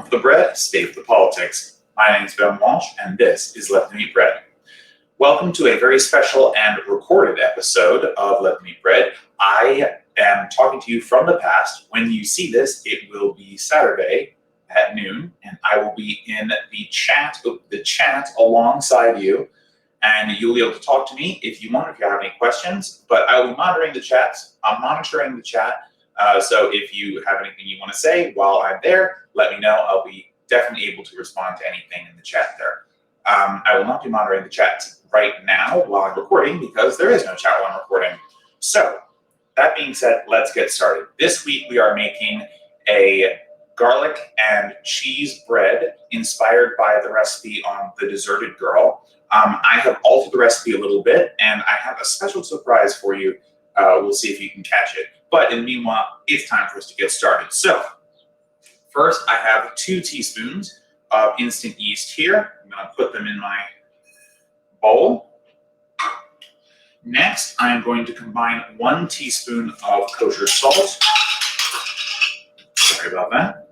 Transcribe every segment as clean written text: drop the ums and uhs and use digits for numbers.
for the bread, stay for the politics. My name is Ben Walsh, and this is Let Them Eat Bread. Welcome to a very special and recorded episode of Let Them Eat Bread. I am talking to you from the past. When you see this, it will be Saturday at noon, and I will be in the chat alongside you, and you'll be able to talk to me if you want, if you have any questions. But I will be monitoring the chat. I'm monitoring the chat. So if you have anything you want to say while I'm there, let me know. I'll be definitely able to respond to anything in the chat there. I will not be monitoring the chat right now while I'm recording because there is no chat while I'm recording. So that being said, let's get started. This week we are making a garlic and cheese bread inspired by the recipe on The Deserted Girl. I have altered the recipe a little bit, and I have a special surprise for you. We'll see if you can catch it. But in the meanwhile, it's time for us to get started. So first, I have 2 teaspoons of instant yeast here. I'm going to put them in my bowl. Next, I am going to combine 1 teaspoon of kosher salt. Sorry about that.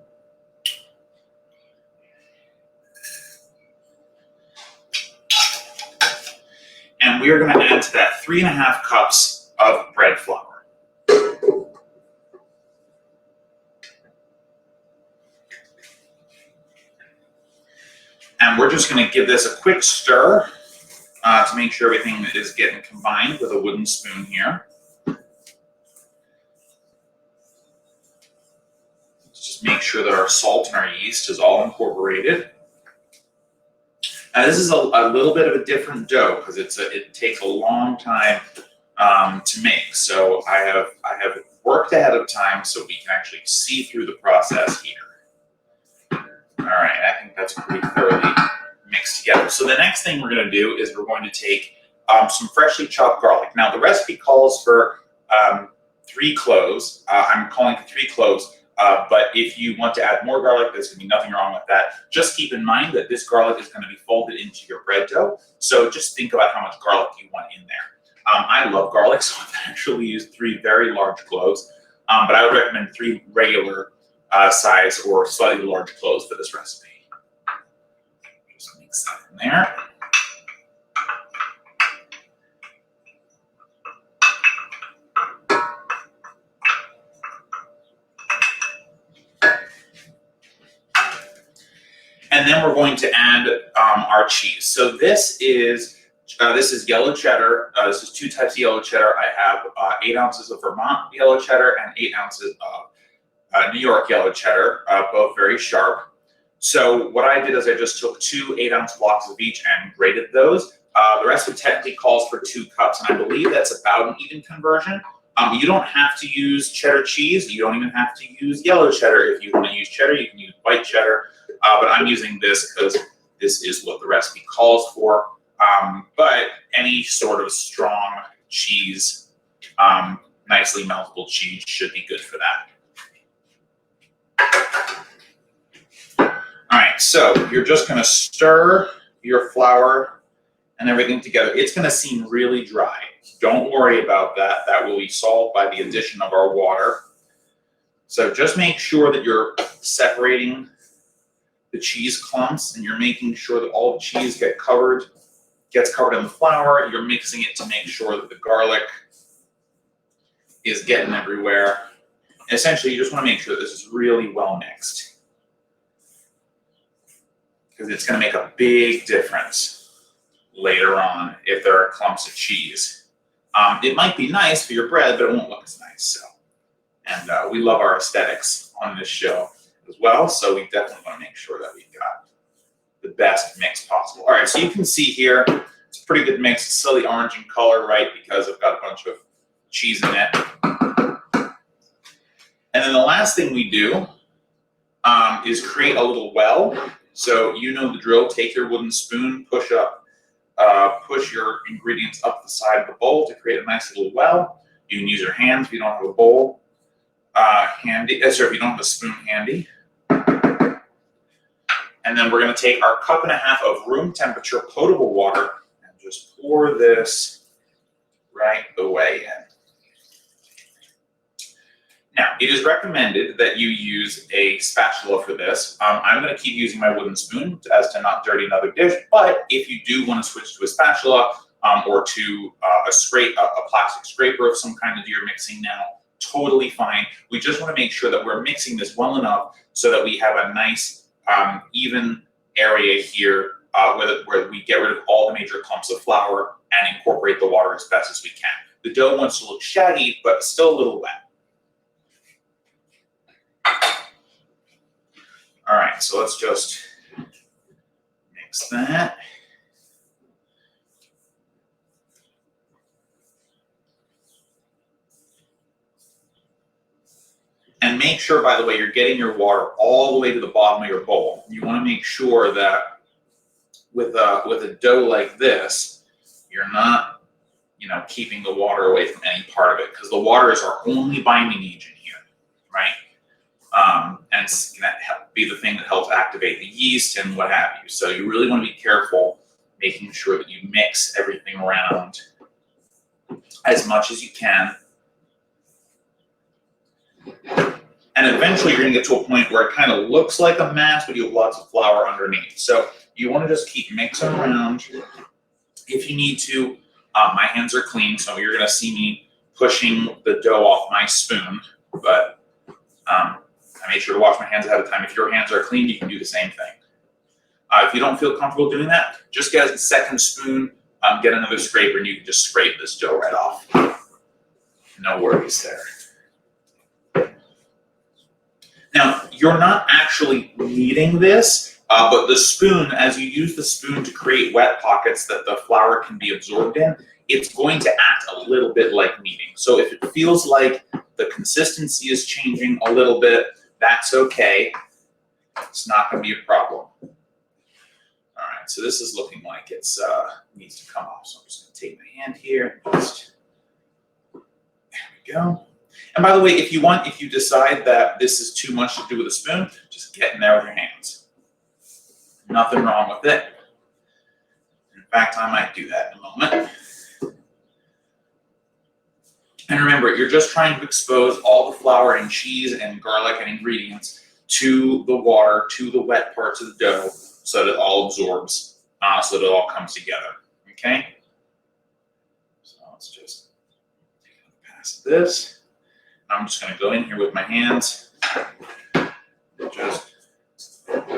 And we are going to add to that 3½ cups of bread flour. And we're just going to give this a quick stir to make sure everything is getting combined with a wooden spoon here. Just make sure that our salt and our yeast is all incorporated. Now this is a little bit of a different dough because it takes a long time to make. So I have worked ahead of time so we can actually see through the process here. All right, I think that's pretty thoroughly mixed together. So the next thing we're going to do is we're going to take some freshly chopped garlic. Now the recipe calls for 3 cloves. I'm calling for 3 cloves. But if you want to add more garlic, there's going to be nothing wrong with that. Just keep in mind that this garlic is going to be folded into your bread dough. So just think about how much garlic you want in there. I love garlic, so I've actually used 3 very large cloves. But I would recommend 3 regular size or slightly large cloves for this recipe. Just mix that in there. And then we're going to add our cheese. So this is yellow cheddar. This is 2 types of yellow cheddar. I have 8 ounces of Vermont yellow cheddar and 8 ounces of New York yellow cheddar, both very sharp. So what I did is I just took 2 8-ounce blocks of each and grated those. The recipe technically calls for 2 cups, and I believe that's about an even conversion. You don't have to use cheddar cheese. You don't even have to use yellow cheddar. If you want to use cheddar, you can use white cheddar. But I'm using this because this is what the recipe calls for. But any sort of strong cheese, nicely meltable cheese should be good for that. All right, so you're just going to stir your flour and everything together. It's going to seem really dry. Don't worry about that. That will be solved by the addition of our water. So just make sure that you're separating the cheese clumps and you're making sure that all the cheese gets covered in the flour. You're mixing it to make sure that the garlic is getting everywhere. And essentially, you just want to make sure that this is really well mixed, because it's going to make a big difference later on if there are clumps of cheese. It might be nice for your bread, but it won't look as nice. So, and we love our aesthetics on this show as well, so we definitely want to make sure that we've got the best mix possible. All right, so you can see here, it's a pretty good mix. It's slightly orange in color, right, because I've got a bunch of cheese in it. And then the last thing we do is create a little well. So you know the drill. Take your wooden spoon, push your ingredients up the side of the bowl to create a nice little well. You can use your hands if you don't have a bowl handy. Sorry, if you don't have a spoon handy. And then we're going to take our 1.5 cups of room temperature potable water and just pour this right the way in. Now, it is recommended that you use a spatula for this. I'm going to keep using my wooden spoon as to not dirty another dish, but if you do want to switch to a spatula or to a plastic scraper of some kind that you're mixing now, totally fine. We just want to make sure that we're mixing this well enough so that we have a nice even area here where we get rid of all the major clumps of flour and incorporate the water as best as we can. The dough wants to look shaggy, but still a little wet. All right, so let's just mix that. And make sure, by the way, you're getting your water all the way to the bottom of your bowl. You want to make sure that with a dough like this, you're not, keeping the water away from any part of it, because the water is our only binding agent here, right? And it's going to be the thing that helps activate the yeast and what have you. So you really want to be careful making sure that you mix everything around as much as you can. And eventually you're going to get to a point where it kind of looks like a mass, but you have lots of flour underneath. So you want to just keep mixing around. If you need to, my hands are clean, so you're going to see me pushing the dough off my spoon, but I made sure to wash my hands ahead of time. If your hands are clean, you can do the same thing. If you don't feel comfortable doing that, just get a second spoon, get another scraper, and you can just scrape this dough right off. No worries there. Now, you're not actually kneading this, but the spoon, as you use the spoon to create wet pockets that the flour can be absorbed in, it's going to act a little bit like kneading. So if it feels like the consistency is changing a little bit, that's okay. It's not going to be a problem. All right, so this is looking like it's needs to come off. So I'm just going to take my hand here. There we go. And by the way, if you decide that this is too much to do with a spoon, just get in there with your hands. Nothing wrong with it. In fact, I might do that in a moment. And remember, you're just trying to expose all the flour and cheese and garlic and ingredients to the water, to the wet parts of the dough, so that it all absorbs, so that it all comes together, okay? So let's just pass this. I'm just going to go in here with my hands and just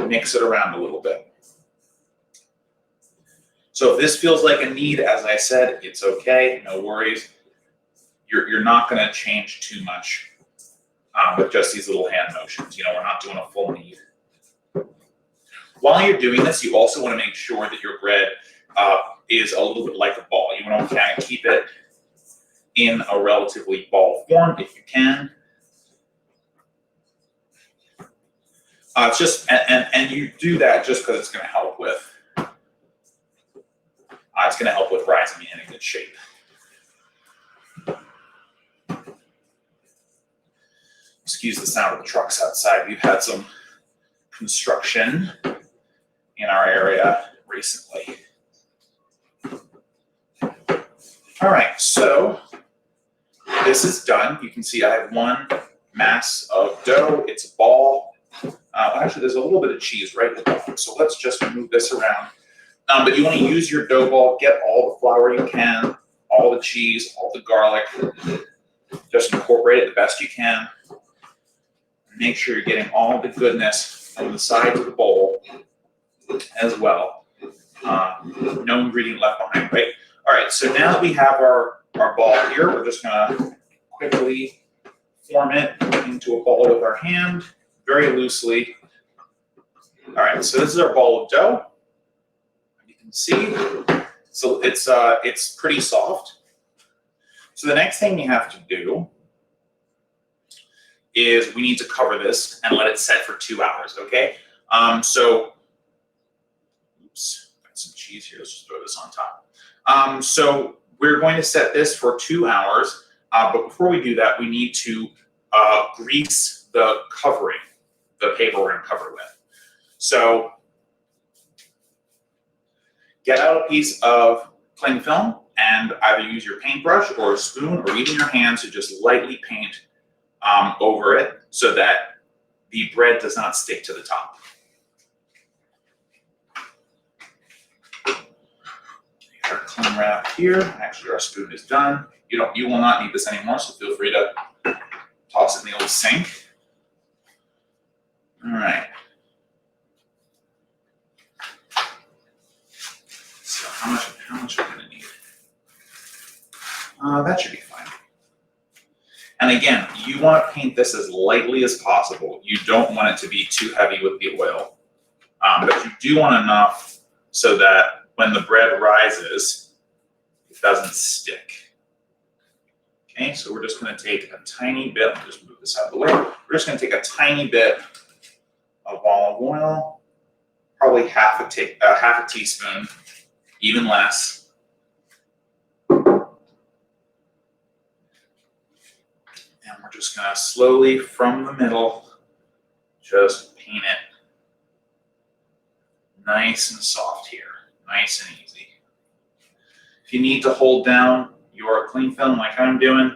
mix it around a little bit. So if this feels like a knead, as I said, it's okay, no worries. You're not going to change too much with just these little hand motions. We're not doing a full knead. While you're doing this, you also want to make sure that your bread is a little bit like a ball. You want to kind of keep it in a relatively ball form if you can. It's just, and you do that just because it's going to help with, rising in good shape. Excuse the sound of the trucks outside. We've had some construction in our area recently. All right, so this is done. You can see I have one mass of dough. It's a ball. Actually, there's a little bit of cheese right at the bottom, so let's just move this around. But you want to use your dough ball, get all the flour you can, all the cheese, all the garlic. Just incorporate it the best you can. Make sure you're getting all the goodness from the sides of the bowl as well. No ingredient left behind, right? All right, so now that we have our ball here, we're just gonna quickly form it into a ball with our hand, very loosely. All right, so this is our ball of dough. You can see, so it's pretty soft. So the next thing you have to do is we need to cover this and let it set for 2 hours, okay? So, oops, got some cheese here, let's just throw this on top. So we're going to set this for 2 hours, but before we do that, we need to grease the covering, the paper we're gonna cover with. So get out a piece of cling film and either use your paintbrush or a spoon or even your hands to just lightly paint over it so that the bread does not stick to the top. Our cling wrap here. Actually, our spoon is done. You will not need this anymore, so feel free to toss it in the old sink. All right. So how much are we going to need? That should be fine. And again, you want to paint this as lightly as possible. You don't want it to be too heavy with the oil, but you do want enough so that when the bread rises, it doesn't stick. Okay, so we're just going to take a tiny bit. I'll just move this out of the way. We're just going to take a tiny bit of olive oil, probably half a teaspoon, even less. And we're just going to slowly, from the middle, just paint it nice and soft here, nice and easy. If you need to hold down your cling film like I'm doing,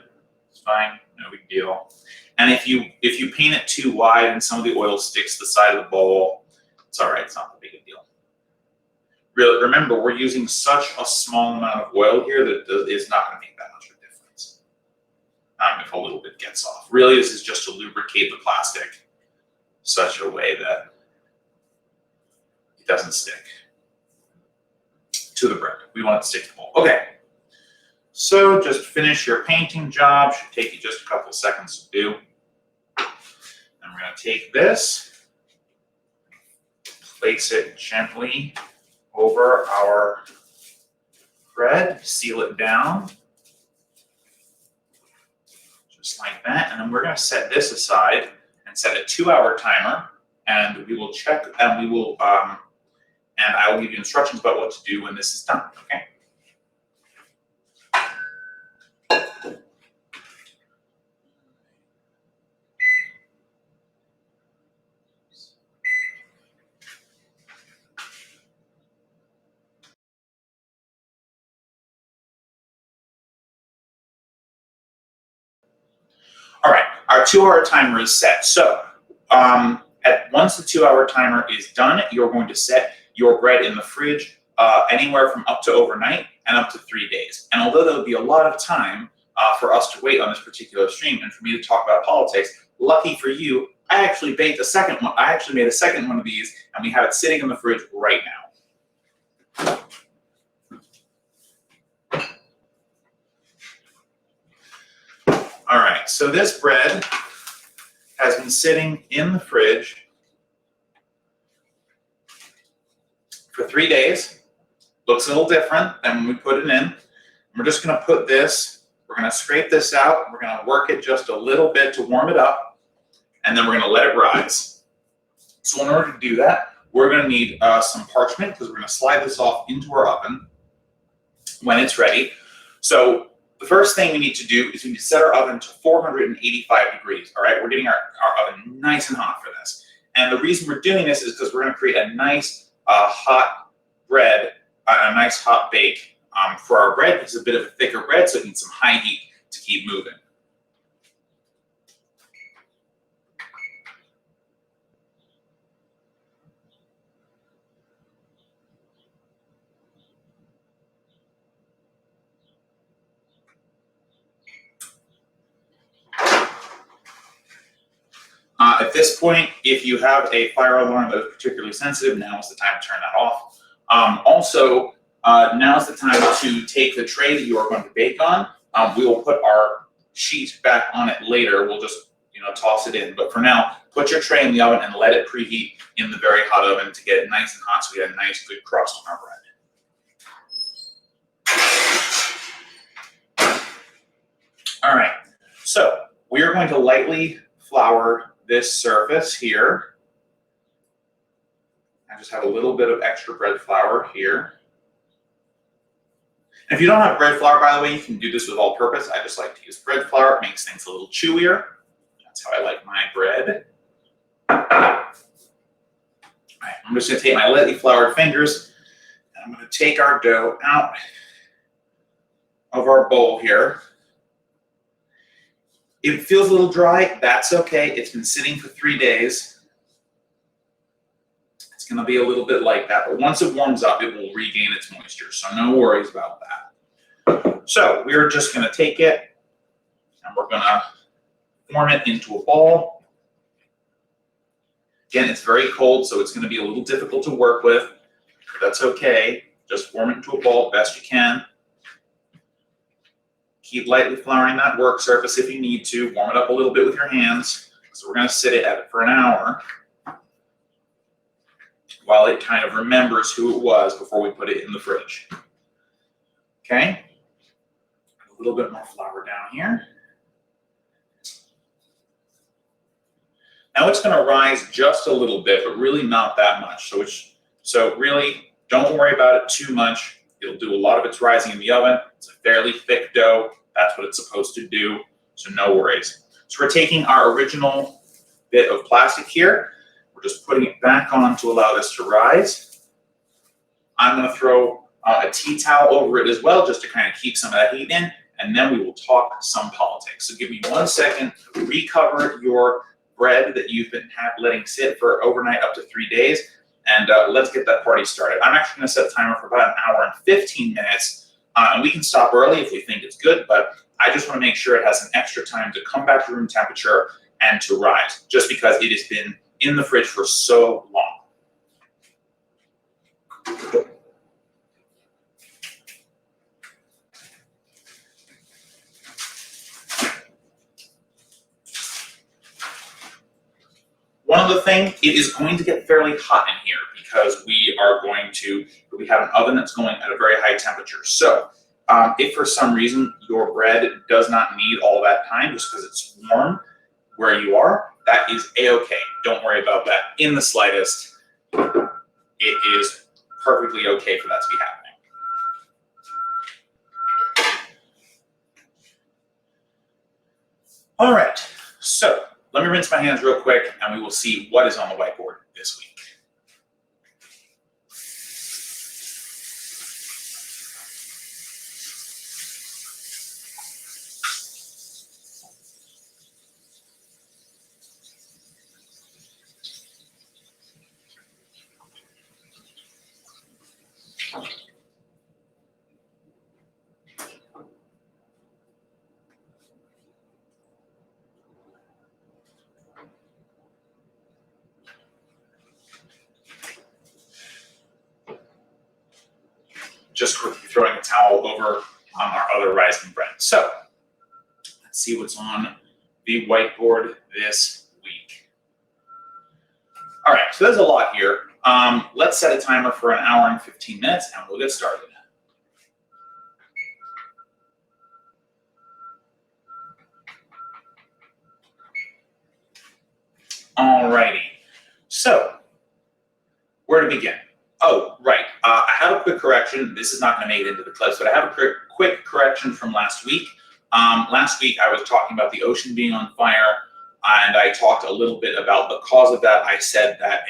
it's fine, no big deal. And if you paint it too wide and some of the oil sticks to the side of the bowl, it's all right, it's not a big deal. Really, remember, we're using such a small amount of oil here that it's not going to make that much of a difference. If a little bit gets off. Really, this is just to lubricate the plastic such a way that it doesn't stick to the bread. We want it to stick to the bowl. Okay, so just finish your painting job. Should take you just a couple seconds to do. And we're going to take this, place it gently over our bread, seal it down. Just like that, and then we're going to set this aside and set a 2-hour timer, and we will check, and we will, and I will give you instructions about what to do when this is done. Okay. All right, our 2-hour timer is set. So once the 2-hour timer is done, you're going to set your bread in the fridge anywhere from up to overnight and up to 3 days. And although there will be a lot of time for us to wait on this particular stream and for me to talk about politics, lucky for you, I actually baked a second one. I actually made a second one of these, and we have it sitting in the fridge right now. All right, so this bread has been sitting in the fridge for 3 days. Looks a little different than when we put it in. We're just going to put this, we're going to scrape this out, we're going to work it just a little bit to warm it up, and then we're going to let it rise. So in order to do that, we're going to need some parchment, because we're going to slide this off into our oven when it's ready. So the first thing we need to do is we need to set our oven to 485 degrees, all right? We're getting our oven nice and hot for this. And the reason we're doing this is because we're going to create a nice hot bread, a nice hot bake for our bread. It's a bit of a thicker bread, so it needs some high heat to keep moving. At this point, if you have a fire alarm that is particularly sensitive, now is the time to turn that off. Also, now is the time to take the tray that you are going to bake on. We will put our sheet back on it later. We'll just toss it in. But for now, put your tray in the oven and let it preheat in the very hot oven to get it nice and hot, so we have a nice good crust on our bread. All right, so we are going to lightly flour this surface here. I just have a little bit of extra bread flour here. And if you don't have bread flour, by the way, you can do this with all-purpose. I just like to use bread flour. It makes things a little chewier. That's how I like my bread. All right, I'm just going to take my lightly floured fingers, and I'm going to take our dough out of our bowl here. If it feels a little dry, that's okay. It's been sitting for 3 days. It's going to be a little bit like that, but once it warms up, it will regain its moisture, so no worries about that. So we're just going to take it, and we're going to form it into a ball. Again, it's very cold, so it's going to be a little difficult to work with. That's okay. Just form it into a ball best you can. Keep lightly flouring that work surface if you need to. Warm it up a little bit with your hands. So we're going to sit it at it for an hour while it kind of remembers who it was before we put it in the fridge. Okay? A little bit more flour down here. Now it's going to rise just a little bit, but really not that much. So really, don't worry about it too much. It'll do a lot of its rising in the oven. It's a fairly thick dough. That's what it's supposed to do, so no worries. So we're taking our original bit of plastic here. We're just putting it back on to allow this to rise. I'm going to throw a tea towel over it as well, just to kind of keep some of that heat in, and then we will talk some politics. So give me 1 second to recover your bread that you've been letting sit for overnight up to 3 days, and let's get that party started. I'm actually going to set a timer for about 1 hour and 15 minutes, and we can stop early if we think it's good, but I just want to make sure it has an extra time to come back to room temperature and to rise, just because it has been in the fridge for so long. One other thing, it is going to get fairly hot in here because we have an oven that's going at a very high temperature. So if for some reason your bread does not need all that time just because it's warm where you are, that is a-okay. Don't worry about that in the slightest. It is perfectly okay for that to be happening. All right, so let me rinse my hands real quick and we will see what is on the whiteboard this week. Just quickly throwing a towel over our other rising bread. So let's see what's on the whiteboard this week. All right, so there's a lot here. Let's set a timer for 1 hour and 15 minutes and we'll get started. All righty, so where to begin? Oh, right. I have a quick correction. This is not going to make it into the clips, but I have a quick correction from last week. Last week, I was talking about the ocean being on fire, and I talked a little bit about the cause of that. I said that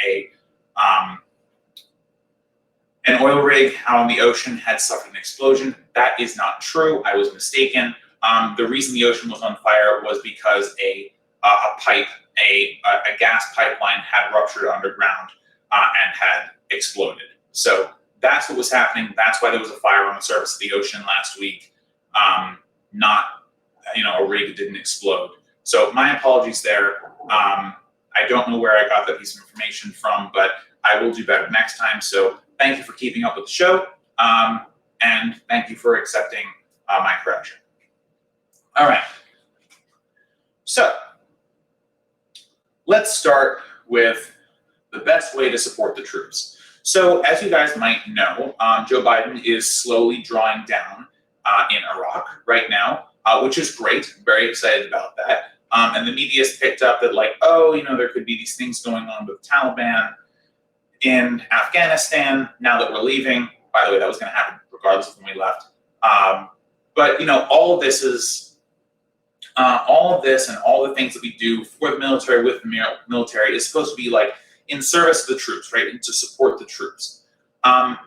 an oil rig out on the ocean had suffered an explosion. That is not true. I was mistaken. The reason the ocean was on fire was because a gas pipeline had ruptured underground and had exploded. So that's what was happening. That's why there was a fire on the surface of the ocean last week. Not, a rig didn't explode. So my apologies there. I don't know where I got that piece of information from, but I will do better next time. So thank you for keeping up with the show, and thank you for accepting my correction. All right. So let's start with the best way to support the troops. So as you guys might know, Joe Biden is slowly drawing down in Iraq right now, which is great. I'm very excited about that. And the media's picked up that there could be these things going on with Taliban in Afghanistan now that we're leaving. By the way, that was going to happen regardless of when we left. But all of this and all the things that we do for the military, with the military, is supposed to be in service of the troops, right, and to support the troops. And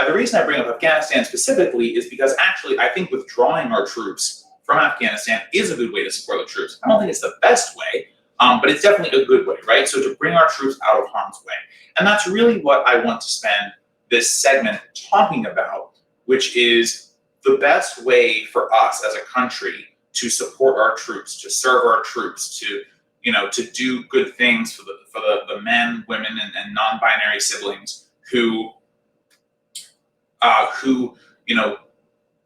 the reason I bring up Afghanistan specifically is because actually I think withdrawing our troops from Afghanistan is a good way to support the troops. I don't think it's the best way, but it's definitely a good way, right? So to bring our troops out of harm's way. And that's really what I want to spend this segment talking about, which is the best way for us as a country to support our troops, to serve our troops, to do good things for the men, women, and non-binary siblings who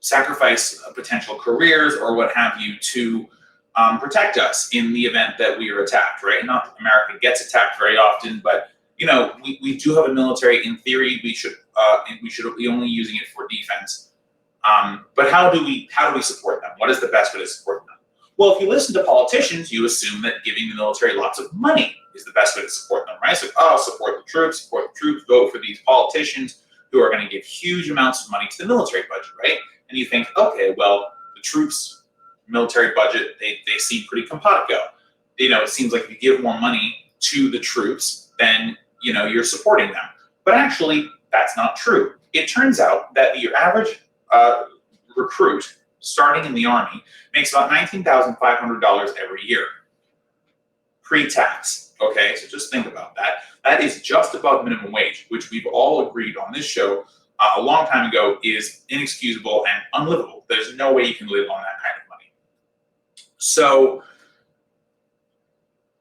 sacrifice potential careers or what have you to protect us in the event that we are attacked, right? Not that America gets attacked very often, but we do have a military. In theory, we should be only using it for defense. But how do we support them? What is the best way to support them? Well, if you listen to politicians, you assume that giving the military lots of money is the best way to support them, right? So, support the troops, vote for these politicians who are going to give huge amounts of money to the military budget, right? And you think, okay, well, the troops' military budget, they seem pretty simpatico. It seems like if you give more money to the troops, then, you're supporting them. But actually, that's not true. It turns out that your average recruit starting in the Army makes about $19,500 every year, pre-tax, okay? So just think about that. That is just above minimum wage, which we've all agreed on this show a long time ago is inexcusable and unlivable. There's no way you can live on that kind of money. So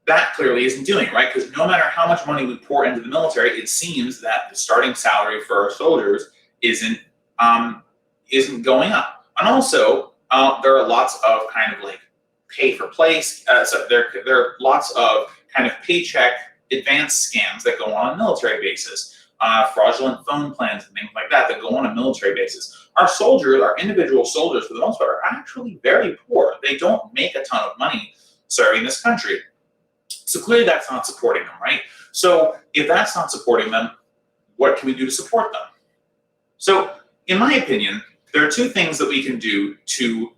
that clearly isn't doing it, right? Because no matter how much money we pour into the military, it seems that the starting salary for our soldiers isn't going up. And also, there are lots of kind of like pay for place. So there are lots of kind of paycheck advance scams that go on a military basis. Fraudulent phone plans and things like that go on a military basis. Our soldiers, our individual soldiers, for the most part, are actually very poor. They don't make a ton of money serving this country. So clearly that's not supporting them, right? So if that's not supporting them, what can we do to support them? So in my opinion, there are two things that we can do to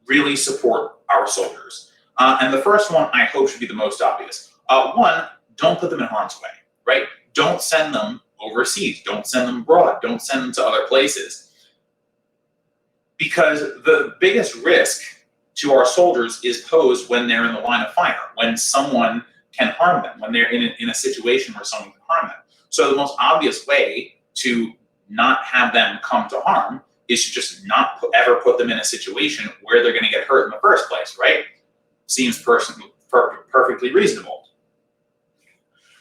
really support our soldiers. And the first one I hope should be the most obvious. One, don't put them in harm's way, right? Don't send them overseas. Don't send them abroad. Don't send them to other places. Because the biggest risk to our soldiers is posed when they're in the line of fire, when someone can harm them, when they're in a situation where someone can harm them. So the most obvious way to not have them come to harm is to just not ever put them in a situation where they're going to get hurt in the first place, right? Seems perfectly reasonable.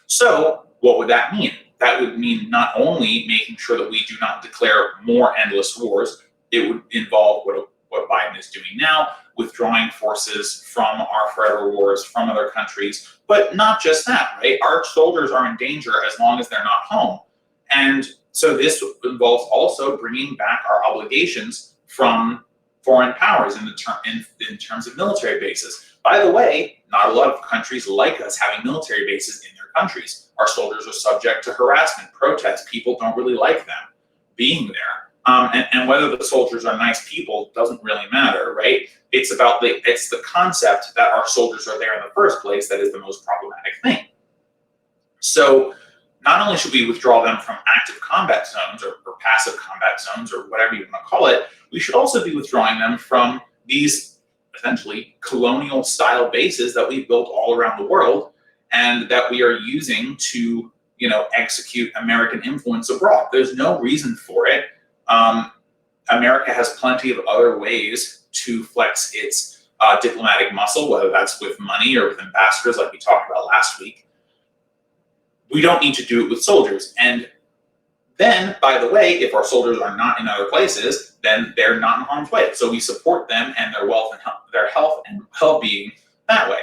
So what would that mean? That would mean not only making sure that we do not declare more endless wars, it would involve what Biden is doing now, withdrawing forces from our forever wars from other countries, but not just that, right? Our soldiers are in danger as long as they're not home. And so this involves also bringing back our obligations from foreign powers in terms of military bases. By the way, not a lot of countries like us having military bases in their countries. Our soldiers are subject to harassment, protests. People don't really like them being there. And whether the soldiers are nice people doesn't really matter, right? It's the concept that our soldiers are there in the first place that is the most problematic thing. So not only should we withdraw them from active combat zones or passive combat zones or whatever you want to call it, we should also be withdrawing them from these essentially colonial style bases that we've built all around the world and that we are using to, execute American influence abroad. There's no reason for it. America has plenty of other ways to flex its diplomatic muscle, whether that's with money or with ambassadors like we talked about last week. We don't need to do it with soldiers. And then, by the way, if our soldiers are not in other places, then they're not in harm's way. So we support them and their health and well-being that way.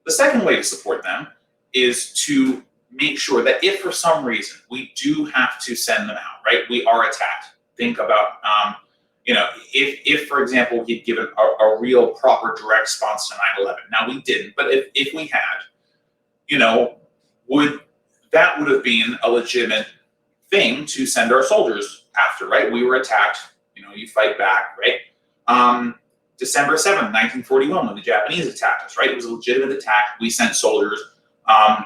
The second way to support them is to make sure that if for some reason we do have to send them out, right? We are attacked. Think about, if for example, we'd given a real proper direct response to 9/11. Now we didn't, but if we had, would have been a legitimate thing to send our soldiers after, right? We were attacked, you fight back, right? December 7th, 1941, when the Japanese attacked us, right? It was a legitimate attack. We sent soldiers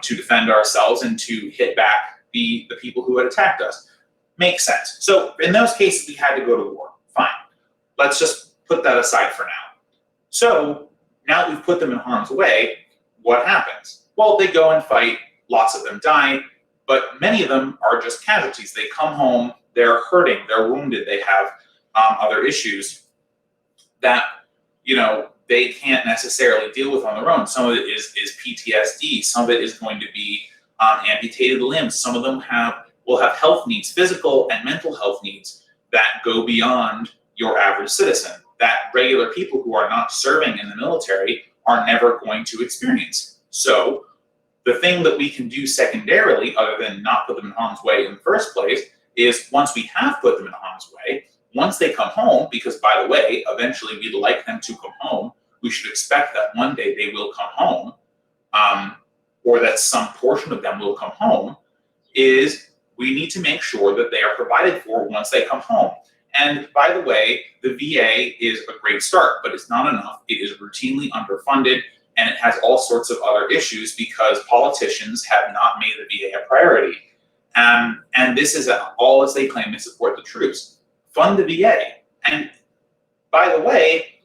to defend ourselves and to hit back the people who had attacked us. Makes sense. So in those cases, we had to go to war. Fine. let's just put that aside for now. So now that we've put them in harm's way, what happens? Well, they go and fight, lots of them die, but many of them are just casualties. They come home, they're hurting, they're wounded, they have other issues that, they can't necessarily deal with on their own. Some of it is PTSD, some of it is going to be amputated limbs, some of them will have health needs, physical and mental health needs that go beyond your average citizen, that regular people who are not serving in the military are never going to experience. So the thing that we can do secondarily, other than not put them in harm's way in the first place, is once we have put them in harm's way, once they come home, because by the way, eventually we'd like them to come home, we should expect that one day they will come home, or that some portion of them will come home, is we need to make sure that they are provided for once they come home. And by the way, the VA is a great start, but it's not enough. It is routinely underfunded, and it has all sorts of other issues because politicians have not made the VA a priority. And this is all as they claim they support the troops. Fund the VA. And by the way,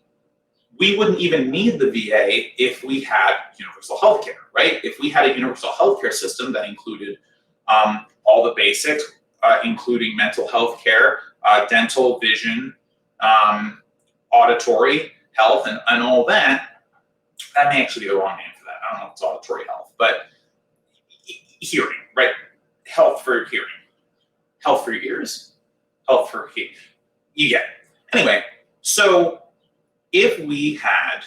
we wouldn't even need the VA if we had universal health care, right? If we had a universal health care system that included all the basics, including mental health care, dental, vision, auditory health, and all that may actually be the wrong name for that. I don't know if it's auditory health, but hearing, right? Health for your hearing. Health for your ears. Health for hearing. You get it. Anyway, so if we had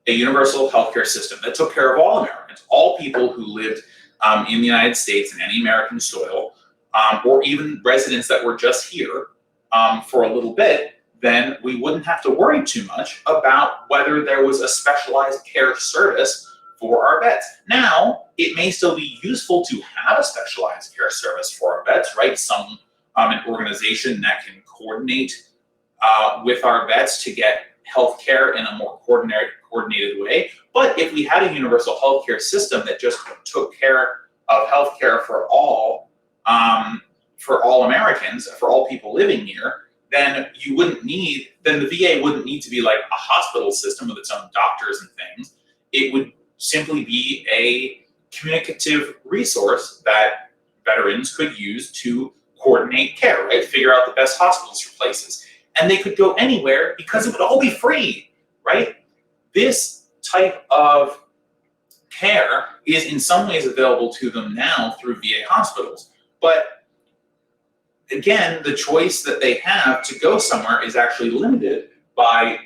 a universal healthcare system that took care of all Americans, all people who lived in the United States and any American soil, or even residents that were just here for a little bit, then we wouldn't have to worry too much about whether there was a specialized care service for our vets. Now, it may still be useful to have a specialized care service for our vets, right? An organization that can coordinate with our vets to get health care in a more coordinated way. But if we had a universal healthcare system that just took care of healthcare for all Americans, for all people living here, then the VA wouldn't need to be like a hospital system with its own doctors and things. It would simply be a communicative resource that veterans could use to coordinate care, right? Figure out the best hospitals for places. And they could go anywhere because it would all be free, right? This type of care is in some ways available to them now through VA hospitals. But again, the choice that they have to go somewhere is actually limited by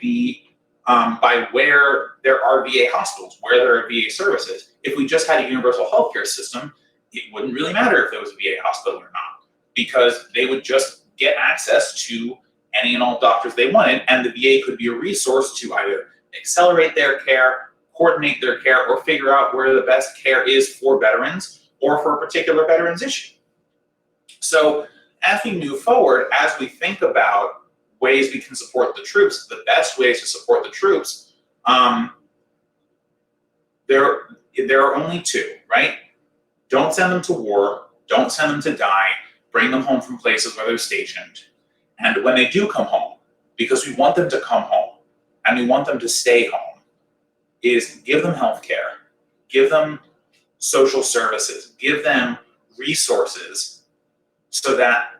where there are VA hospitals, where there are VA services. If we just had a universal healthcare system, it wouldn't really matter if there was a VA hospital or not, because they would just get access to any and all doctors they wanted, and the VA could be a resource to either accelerate their care, coordinate their care, or figure out where the best care is for veterans or for a particular veterans issue. So as we move forward, as we think about ways we can support the troops, the best ways to support the troops, there are only two, right? Don't send them to war, don't send them to die, bring them home from places where they're stationed. And when they do come home, because we want them to come home and we want them to stay home, is give them health care, give them social services, give them resources so that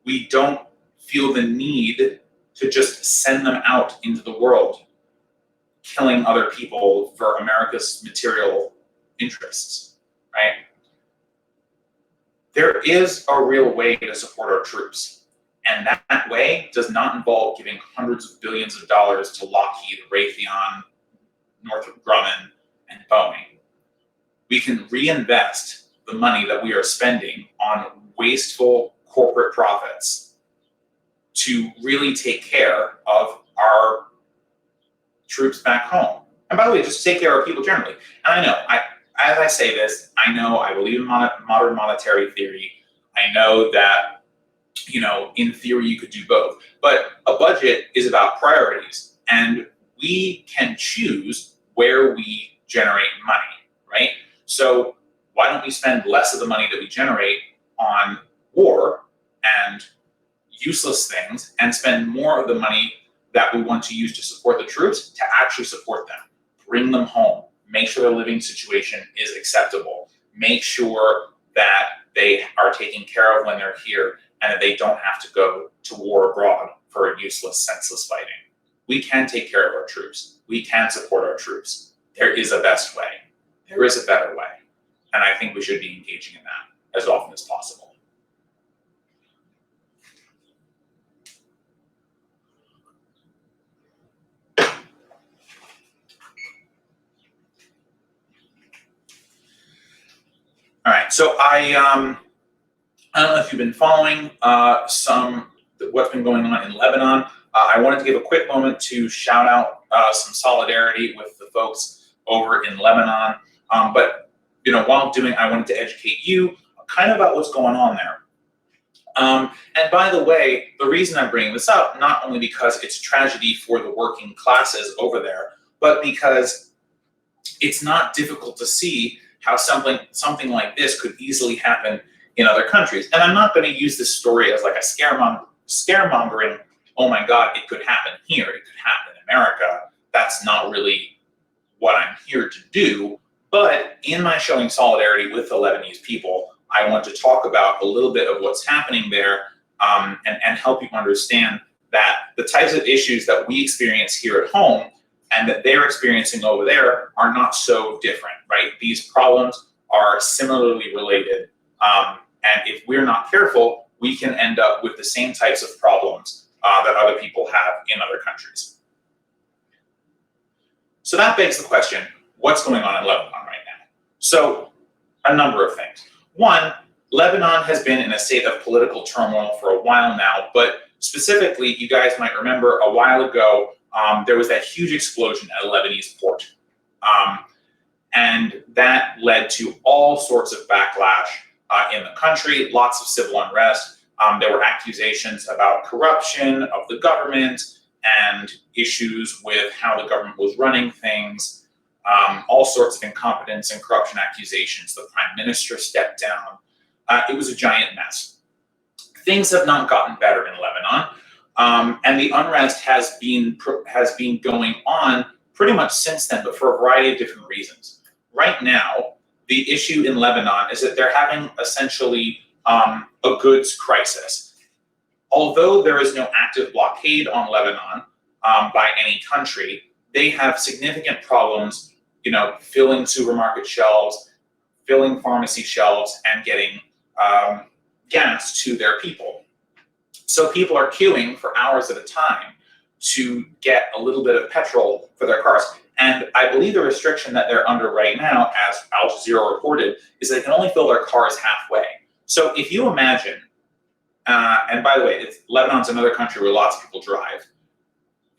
we don't feel the need to just send them out into the world, killing other people for America's material interests, right? There is a real way to support our troops. And that way does not involve giving hundreds of billions of dollars to Lockheed, Raytheon, Northrop Grumman, and Boeing. We can reinvest the money that we are spending on wasteful corporate profits to really take care of our troops back home. And by the way, just take care of people generally. And I know, as I say this, I know I believe in modern monetary theory. I know that in theory, you could do both. But a budget is about priorities. And we can choose where we generate money, right? So why don't we spend less of the money that we generate on war and useless things and spend more of the money that we want to use to support the troops to actually support them. Bring them home. Make sure their living situation is acceptable. Make sure that they are taken care of when they're here and that they don't have to go to war abroad for useless, senseless fighting. We can take care of our troops. We can support our troops. There is a best way. There is a better way. And I think we should be engaging in that as often as possible. All right, so I don't know if you've been following what's been going on in Lebanon. I wanted to give a quick moment to shout out some solidarity with the folks over in Lebanon. But while doing, I wanted to educate you kind of about what's going on there. And by the way, the reason I'm bringing this up, not only because it's a tragedy for the working classes over there, but because it's not difficult to see how something like this could easily happen in other countries. And I'm not going to use this story as like a scaremongering, oh my God, it could happen here, it could happen in America. That's not really what I'm here to do. But in my showing solidarity with the Lebanese people, I want to talk about a little bit of what's happening there and help you understand that the types of issues that we experience here at home and that they're experiencing over there are not so different, right? These problems are similarly related. And if we're not careful, we can end up with the same types of problems that other people have in other countries. So that begs the question, what's going on in Lebanon right now? So a number of things. One, Lebanon has been in a state of political turmoil for a while now, but specifically, you guys might remember a while ago, there was that huge explosion at a Lebanese port. And that led to all sorts of backlash in the country, lots of civil unrest. There were accusations about corruption of the government and issues with how the government was running things, all sorts of incompetence and corruption accusations. The prime minister stepped down. It was a giant mess. Things have not gotten better in Lebanon. And the unrest has been going on pretty much since then, but for a variety of different reasons. Right now, the issue in Lebanon is that they're having essentially a goods crisis. Although there is no active blockade on Lebanon by any country, they have significant problems, filling supermarket shelves, filling pharmacy shelves, and getting gas to their people. So people are queuing for hours at a time to get a little bit of petrol for their cars. And I believe the restriction that they're under right now, as Al Jazeera reported, is they can only fill their cars halfway. So if you imagine, and by the way, Lebanon's another country where lots of people drive.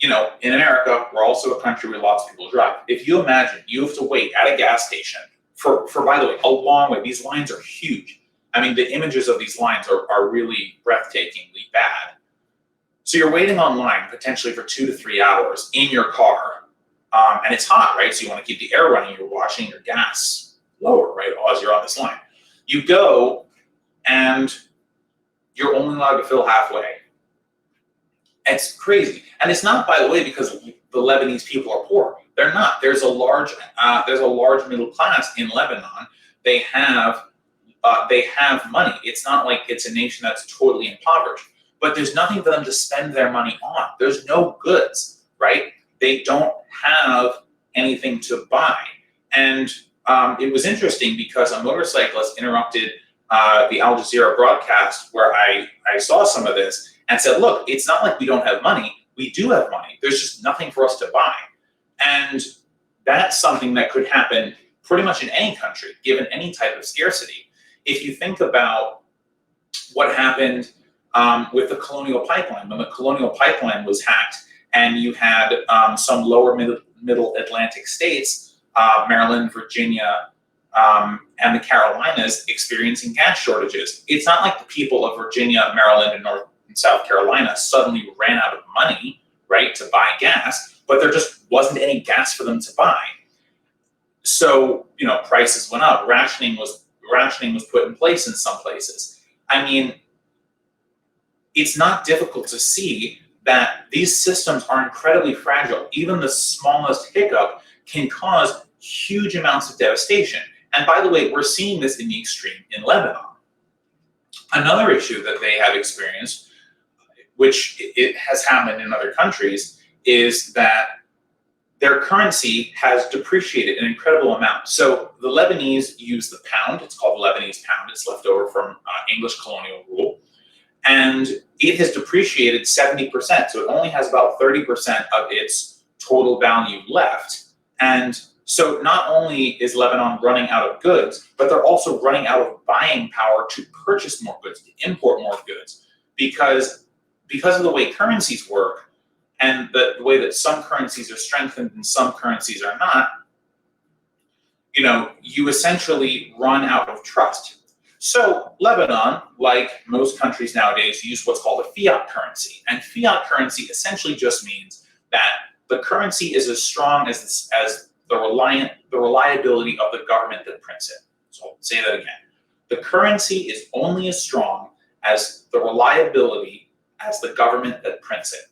In America, we're also a country where lots of people drive. If you imagine you have to wait at a gas station for by the way, a long way. These lines are huge. I mean, the images of these lines are really breathtakingly bad. So you're waiting online potentially for 2 to 3 hours in your car. And it's hot, right? So you want to keep the air running. You're washing your gas lower, right, as you're on this line. You go and you're only allowed to fill halfway. It's crazy. And it's not, by the way, because the Lebanese people are poor. They're not. There's a large middle class in Lebanon. They have money. It's not like it's a nation that's totally impoverished, but there's nothing for them to spend their money on. There's no goods, right? They don't have anything to buy. And it was interesting because a motorcyclist interrupted the Al Jazeera broadcast where I saw some of this and said, look, it's not like we don't have money. We do have money. There's just nothing for us to buy. And that's something that could happen pretty much in any country, given any type of scarcity. If you think about what happened with the Colonial Pipeline, when the Colonial Pipeline was hacked and you had some lower middle Atlantic states, Maryland, Virginia, and the Carolinas experiencing gas shortages. It's not like the people of Virginia, Maryland, and North and South Carolina suddenly ran out of money, right, to buy gas, but there just wasn't any gas for them to buy. So, prices went up. Rationing was put in place in some places. I mean, it's not difficult to see that these systems are incredibly fragile. Even the smallest hiccup can cause huge amounts of devastation. And by the way, we're seeing this in the extreme in Lebanon. Another issue that they have experienced, which it has happened in other countries, is that their currency has depreciated an incredible amount. So the Lebanese use the pound. It's called the Lebanese pound. It's left over from English colonial rule. And it has depreciated 70%. So it only has about 30% of its total value left. And so not only is Lebanon running out of goods, but they're also running out of buying power to purchase more goods, to import more goods. Because of the way currencies work, and the way that some currencies are strengthened and some currencies are not, you essentially run out of trust. So Lebanon, like most countries nowadays, use what's called a fiat currency. And fiat currency essentially just means that the currency is as strong as the reliability of the government that prints it. So I'll say that again. The currency is only as strong as the reliability as the government that prints it.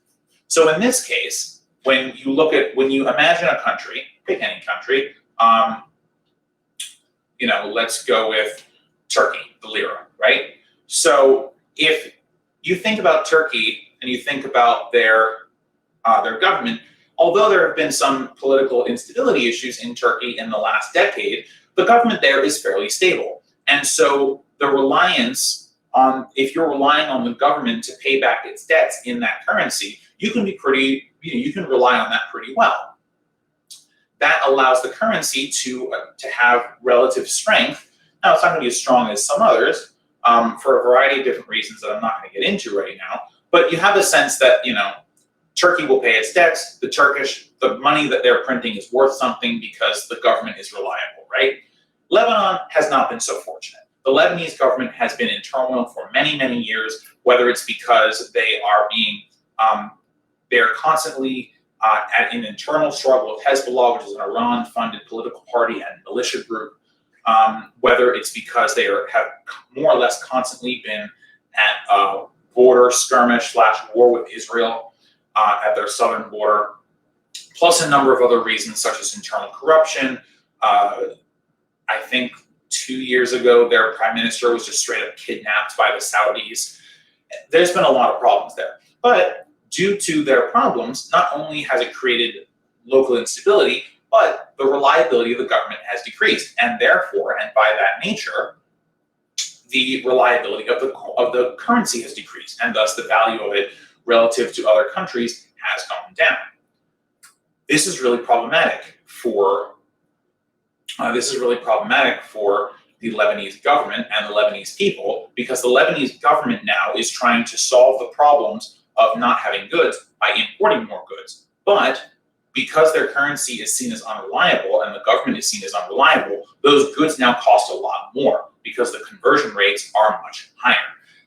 So in this case, when you imagine a country, pick any country, let's go with Turkey, the lira, right? So if you think about Turkey and you think about their government, although there have been some political instability issues in Turkey in the last decade, the government there is fairly stable. And so the reliance on, if you're relying on the government to pay back its debts in that currency, you can rely on that pretty well. That allows the currency to have relative strength. Now, it's not going to be as strong as some others for a variety of different reasons that I'm not going to get into right now. But you have a sense that, Turkey will pay its debts. The money that they're printing is worth something because the government is reliable, right? Lebanon has not been so fortunate. The Lebanese government has been in turmoil for many, many years, whether it's because they are they're constantly at an internal struggle with Hezbollah, which is an Iran-funded political party and militia group, whether it's because they have more or less constantly been at a border skirmish / war with Israel at their southern border, plus a number of other reasons such as internal corruption. I think 2 years ago, their prime minister was just straight up kidnapped by the Saudis. There's been a lot of problems there. But due to their problems, not only has it created local instability, but the reliability of the government has decreased. And therefore, and by that nature, the reliability of the currency has decreased. And thus the value of it relative to other countries has gone down. This is really problematic for the Lebanese government and the Lebanese people, because the Lebanese government now is trying to solve the problems of not having goods by importing more goods. But because their currency is seen as unreliable and the government is seen as unreliable, those goods now cost a lot more because the conversion rates are much higher.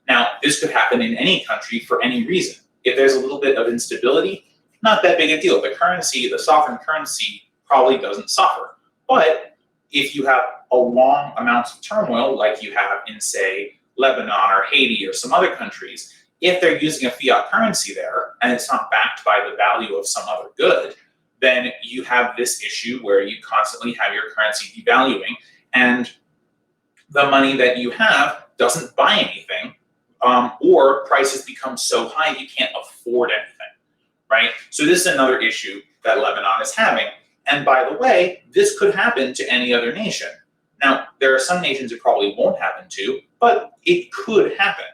Now, this could happen in any country for any reason. If there's a little bit of instability, not that big a deal. The currency, the sovereign currency, probably doesn't suffer. But if you have a long amounts of turmoil, like you have in, say, Lebanon or Haiti or some other countries, if they're using a fiat currency there and it's not backed by the value of some other good, then you have this issue where you constantly have your currency devaluing and the money that you have doesn't buy anything, or prices become so high you can't afford anything, right? So this is another issue that Lebanon is having. And by the way, this could happen to any other nation. Now, there are some nations it probably won't happen to, but it could happen.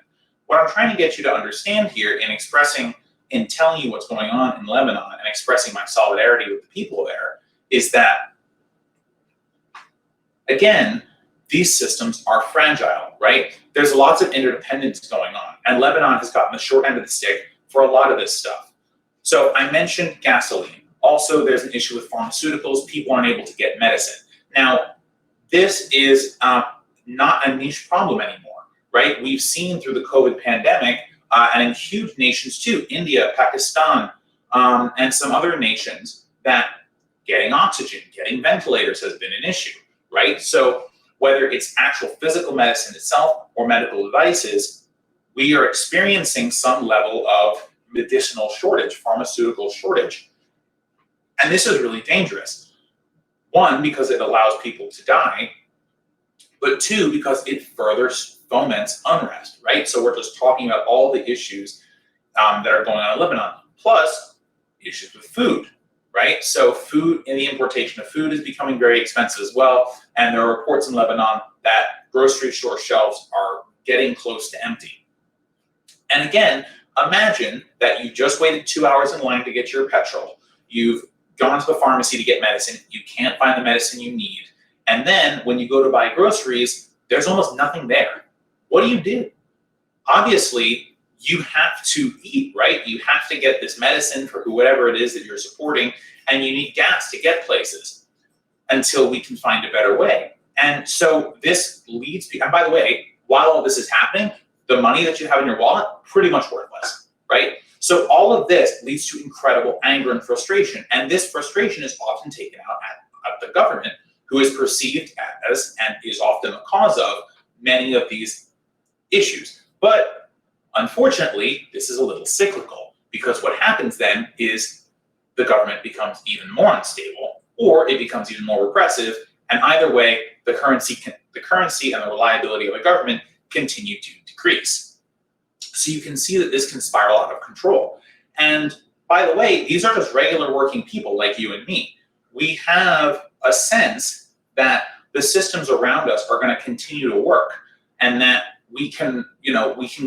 What I'm trying to get you to understand here in telling you what's going on in Lebanon and expressing my solidarity with the people there is that, again, these systems are fragile, right? There's lots of interdependence going on, and Lebanon has gotten the short end of the stick for a lot of this stuff. So I mentioned gasoline. Also, there's an issue with pharmaceuticals. People aren't able to get medicine. Now, this is not a niche problem anymore, right? We've seen through the COVID pandemic, and in huge nations too, India, Pakistan, and some other nations, that getting oxygen, getting ventilators has been an issue, right? So whether it's actual physical medicine itself or medical devices, we are experiencing some level of medicinal shortage, pharmaceutical shortage. And this is really dangerous. One, because it allows people to die, but two, because it further foments unrest, right? So we're just talking about all the issues that are going on in Lebanon, plus issues with food, right? So food and the importation of food is becoming very expensive as well. And there are reports in Lebanon that grocery store shelves are getting close to empty. And again, imagine that you just waited 2 hours in line to get your petrol. You've gone to the pharmacy to get medicine. You can't find the medicine you need. And then when you go to buy groceries, there's almost nothing there. What do? Obviously, you have to eat, right? You have to get this medicine for whatever it is that you're supporting, and you need gas to get places until we can find a better way. And so this leads, and by the way, while all this is happening, the money that you have in your wallet, pretty much worthless, right? So all of this leads to incredible anger and frustration. And this frustration is often taken out at the government, who is perceived as and is often the cause of many of these issues. But unfortunately, this is a little cyclical, because what happens then is the government becomes even more unstable, or it becomes even more repressive. And either way, the currency and the reliability of the government continue to decrease. So you can see that this can spiral out of control. And by the way, these are just regular working people like you and me. We have a sense that the systems around us are going to continue to work, and that we can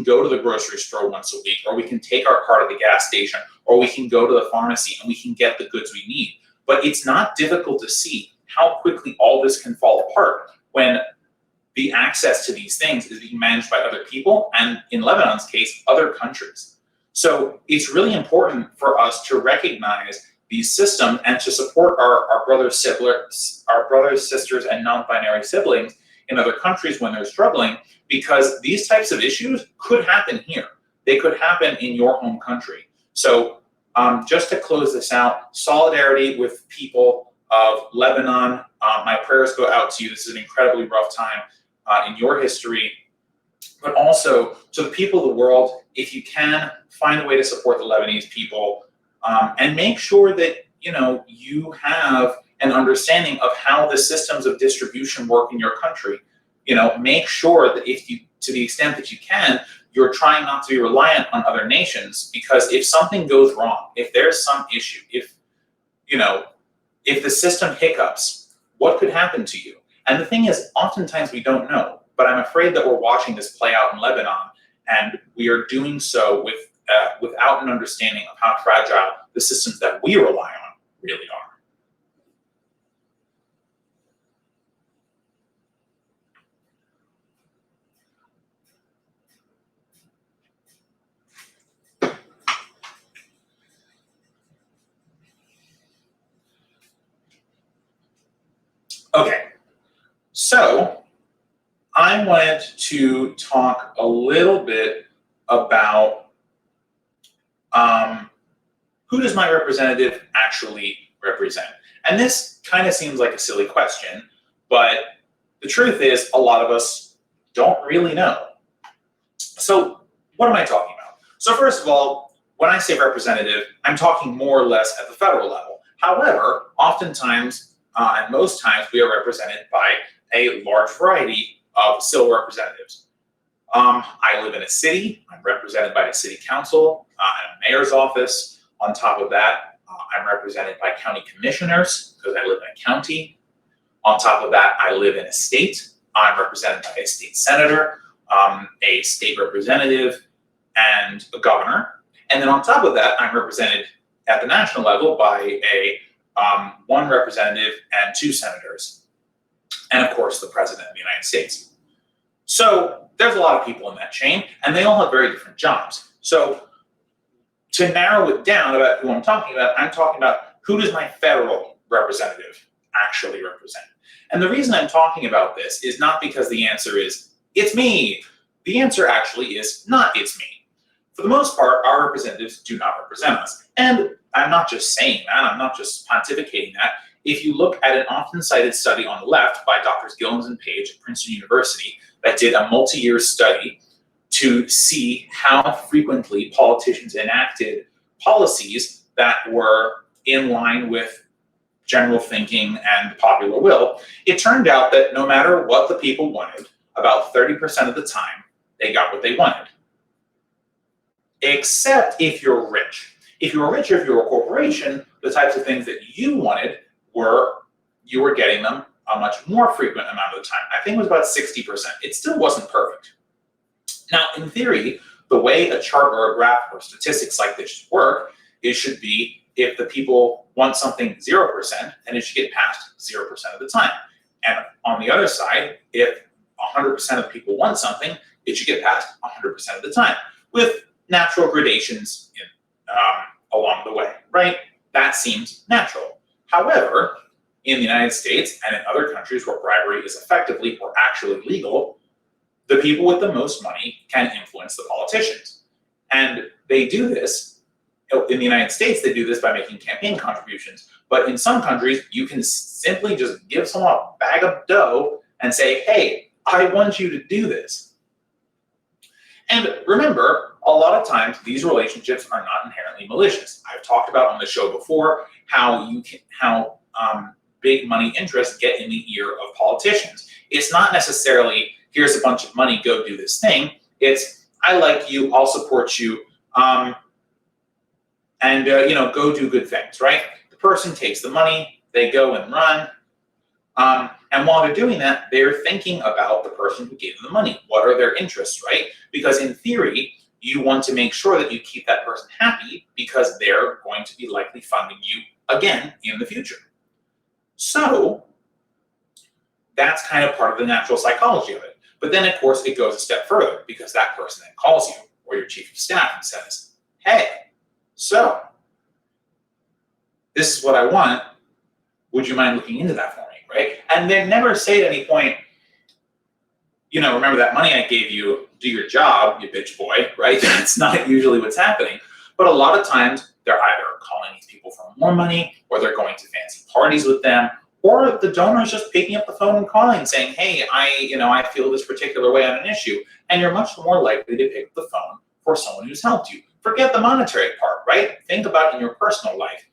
go to the grocery store once a week, or we can take our car to the gas station, or we can go to the pharmacy and we can get the goods we need. But it's not difficult to see how quickly all this can fall apart when the access to these things is being managed by other people, and in Lebanon's case, other countries. So it's really important for us to recognize these systems and to support our brothers, sisters, and non-binary siblings in other countries when they're struggling, because these types of issues could happen here. They could happen in your home country. So just to close this out, solidarity with people of Lebanon. My prayers go out to you. This is an incredibly rough time in your history, but also to the people of the world. If you can, find a way to support the Lebanese people, and make sure that you have an understanding of how the systems of distribution work in your country. Make sure that to the extent that you can, you're trying not to be reliant on other nations, because if something goes wrong, if there's some issue, if the system hiccups, what could happen to you? And the thing is, oftentimes we don't know, but I'm afraid that we're watching this play out in Lebanon, and we are doing so without an understanding of how fragile the systems that we rely on really are. Okay, so I wanted to talk a little bit about who does my representative actually represent? And this kind of seems like a silly question, but the truth is a lot of us don't really know. So what am I talking about? So first of all, when I say representative, I'm talking more or less at the federal level. However, oftentimes and most times we are represented by a large variety of civil representatives. I live in a city. I'm represented by a city council and a mayor's office. On top of that, I'm represented by county commissioners because I live in a county. On top of that, I live in a state. I'm represented by a state senator, a state representative, and a governor. And then on top of that, I'm represented at the national level by one representative and 2 senators, and of course the president of the United States. So there's a lot of people in that chain, and they all have very different jobs. So to narrow it down about who I'm talking about who does my federal representative actually represent. And the reason I'm talking about this is not because the answer is, it's me. The answer actually is not, it's me. For the most part, our representatives do not represent us. And I'm not just saying that, I'm not just pontificating that. If you look at an often cited study on the left by Drs. Gillens and Page at Princeton University that did a multi-year study to see how frequently politicians enacted policies that were in line with general thinking and popular will, it turned out that no matter what the people wanted, about 30% of the time, they got what they wanted. Except if you're rich. If you were rich or if you were a corporation, the types of things that you wanted you were getting them a much more frequent amount of the time. I think it was about 60%. It still wasn't perfect. Now, in theory, the way a chart or a graph or statistics like this should work, it should be if the people want something 0%, then it should get passed 0% of the time. And on the other side, if 100% of the people want something, it should get passed 100% of the time, with natural gradations along the way, right? That seems natural. However, in the United States and in other countries where bribery is effectively or actually legal, the people with the most money can influence the politicians. And they do this, in the United States, they do this by making campaign contributions. But in some countries, you can simply just give someone a bag of dough and say, hey, I want you to do this. And remember, a lot of times these relationships are not inherently malicious. I've talked about on the show before how big money interests get in the ear of politicians. It's not necessarily, here's a bunch of money, go do this thing. It's, I like you, I'll support you, go do good things, right? The person takes the money, they go and run, and while they're doing that, they're thinking about the person who gave them the money. What are their interests, right? Because in theory, you want to make sure that you keep that person happy because they're going to be likely funding you again in the future. So that's kind of part of the natural psychology of it. But then, of course, it goes a step further because that person then calls you or your chief of staff and says, hey, so this is what I want. Would you mind looking into that for me, right? And they never say at any point, remember that money I gave you, do your job, you bitch boy, right? That's not usually what's happening. But a lot of times, they're either calling these people for more money, or they're going to fancy parties with them, or the donor is just picking up the phone and calling and saying, hey, I feel this particular way on an issue. And you're much more likely to pick up the phone for someone who's helped you. Forget the monetary part, right? Think about in your personal life.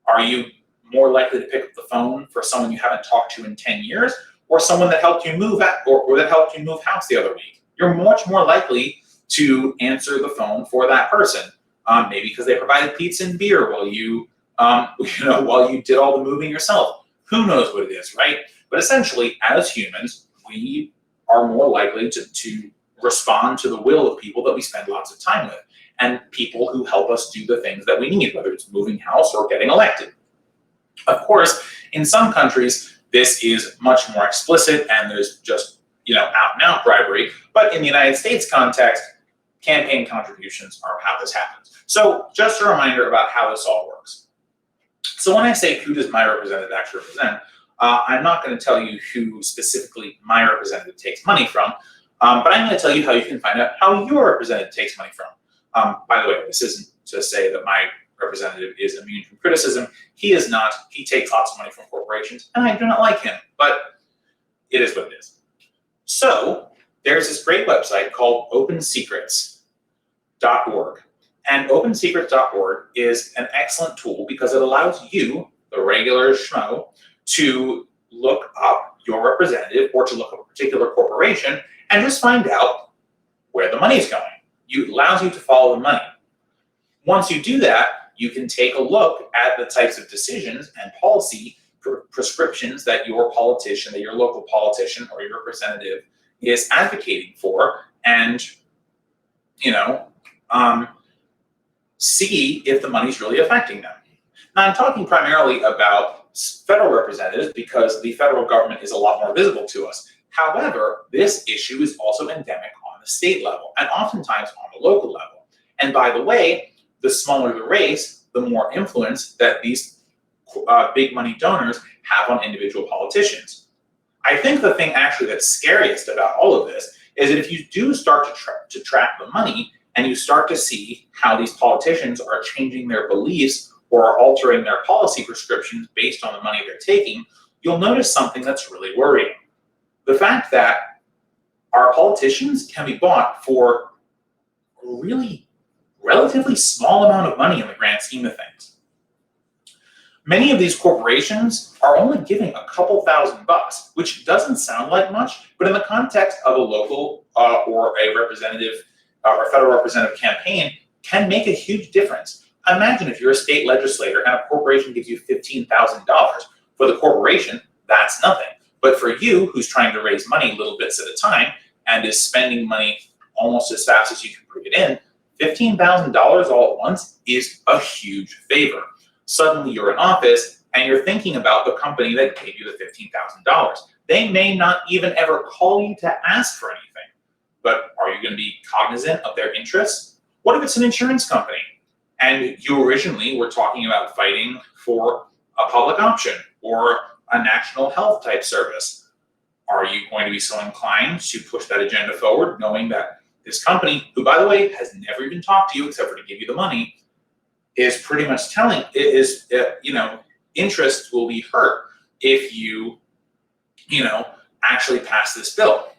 Are you more likely to pick up the phone for someone you haven't talked to in 10 years, or someone that helped you move or that helped you move house the other week? You're much more likely to answer the phone for that person. Maybe because they provided pizza and beer while you did all the moving yourself. Who knows what it is, right? But essentially, as humans, we are more likely to respond to the will of people that we spend lots of time with, and people who help us do the things that we need, whether it's moving house or getting elected. Of course, in some countries, this is much more explicit, and there's just out-and-out bribery. But in the United States context, campaign contributions are how this happens. So just a reminder about how this all works. So when I say who does my representative actually represent, I'm not going to tell you who specifically my representative takes money from, but I'm going to tell you how you can find out how your representative takes money from. By the way, this isn't to say that my representative is immune from criticism. He is not. He takes lots of money from corporations, and I do not like him, but it is what it is. So there's this great website called opensecrets.org. And opensecrets.org is an excellent tool because it allows you, the regular schmo, to look up your representative or to look up a particular corporation and just find out where the money is going. It allows you to follow the money. Once you do that, you can take a look at the types of decisions and policy prescriptions that your politician, that your local politician or your representative is advocating for, and see if the money's really affecting them. Now, I'm talking primarily about federal representatives because the federal government is a lot more visible to us. However, this issue is also endemic on the state level and oftentimes on the local level. And by the way, the smaller the race, the more influence that these big money donors have on individual politicians. I think the thing actually that's scariest about all of this is that if you do start to track the money and you start to see how these politicians are changing their beliefs or are altering their policy prescriptions based on the money they're taking, you'll notice something that's really worrying. The fact that our politicians can be bought for really relatively small amount of money in the grand scheme of things. Many of these corporations are only giving a couple $1,000s, which doesn't sound like much, but in the context of a local or a representative or federal representative campaign can make a huge difference. Imagine if you're a state legislator and a corporation gives you $15,000. For the corporation, that's nothing. But for you, who's trying to raise money little bits at a time and is spending money almost as fast as you can bring it in, $15,000 all at once is a huge favor. Suddenly you're in office and you're thinking about the company that gave you the $15,000. They may not even ever call you to ask for anything, but are you going to be cognizant of their interests? What if it's an insurance company and you originally were talking about fighting for a public option or a national health type service? Are you going to be so inclined to push that agenda forward, knowing that this company, who by the way has never even talked to you except for to give you the money, is pretty much telling interest will be hurt if you actually pass this bill.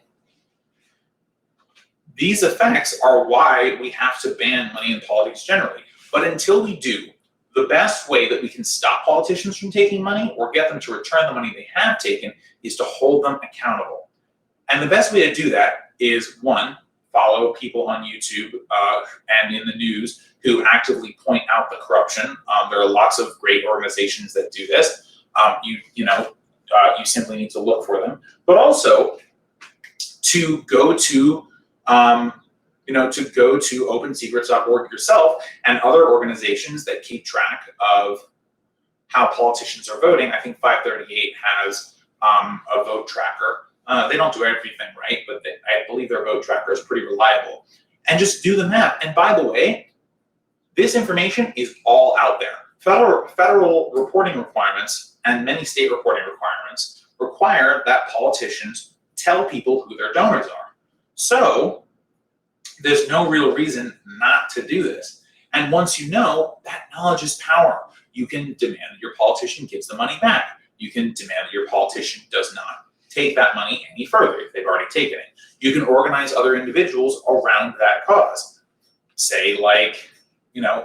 These effects are why we have to ban money in politics generally. But until we do, the best way that we can stop politicians from taking money or get them to return the money they have taken is to hold them accountable. And the best way to do that is, one, follow people on YouTube and in the news who actively point out the corruption. There are lots of great organizations that do this. You simply need to look for them, but also to go to opensecrets.org yourself and other organizations that keep track of how politicians are voting. I think 538 has a vote tracker. They don't do everything right, but I believe their vote tracker is pretty reliable. And just do the math. And by the way, this information is all out there. Federal reporting requirements and many state reporting requirements require that politicians tell people who their donors are. So there's no real reason not to do this. And once you know, that knowledge is power. You can demand that your politician gives the money back. You can demand that your politician does not take that money any further if they've already taken it. You can organize other individuals around that cause. Say, like,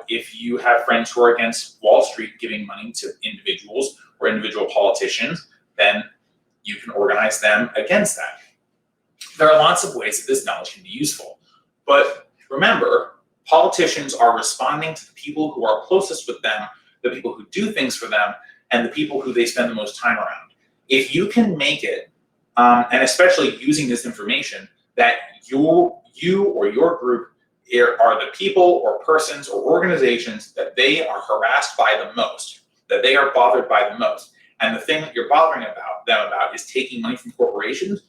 if you have friends who are against Wall Street giving money to individuals or individual politicians, then you can organize them against that. There are lots of ways that this knowledge can be useful. But remember, politicians are responding to the people who are closest with them, the people who do things for them, and the people who they spend the most time around. If you can make it, and especially using this information, that you or your group are the people or persons or organizations that they are harassed by the most, that they are bothered by the most, and the thing that you're bothering them about is taking money from corporations,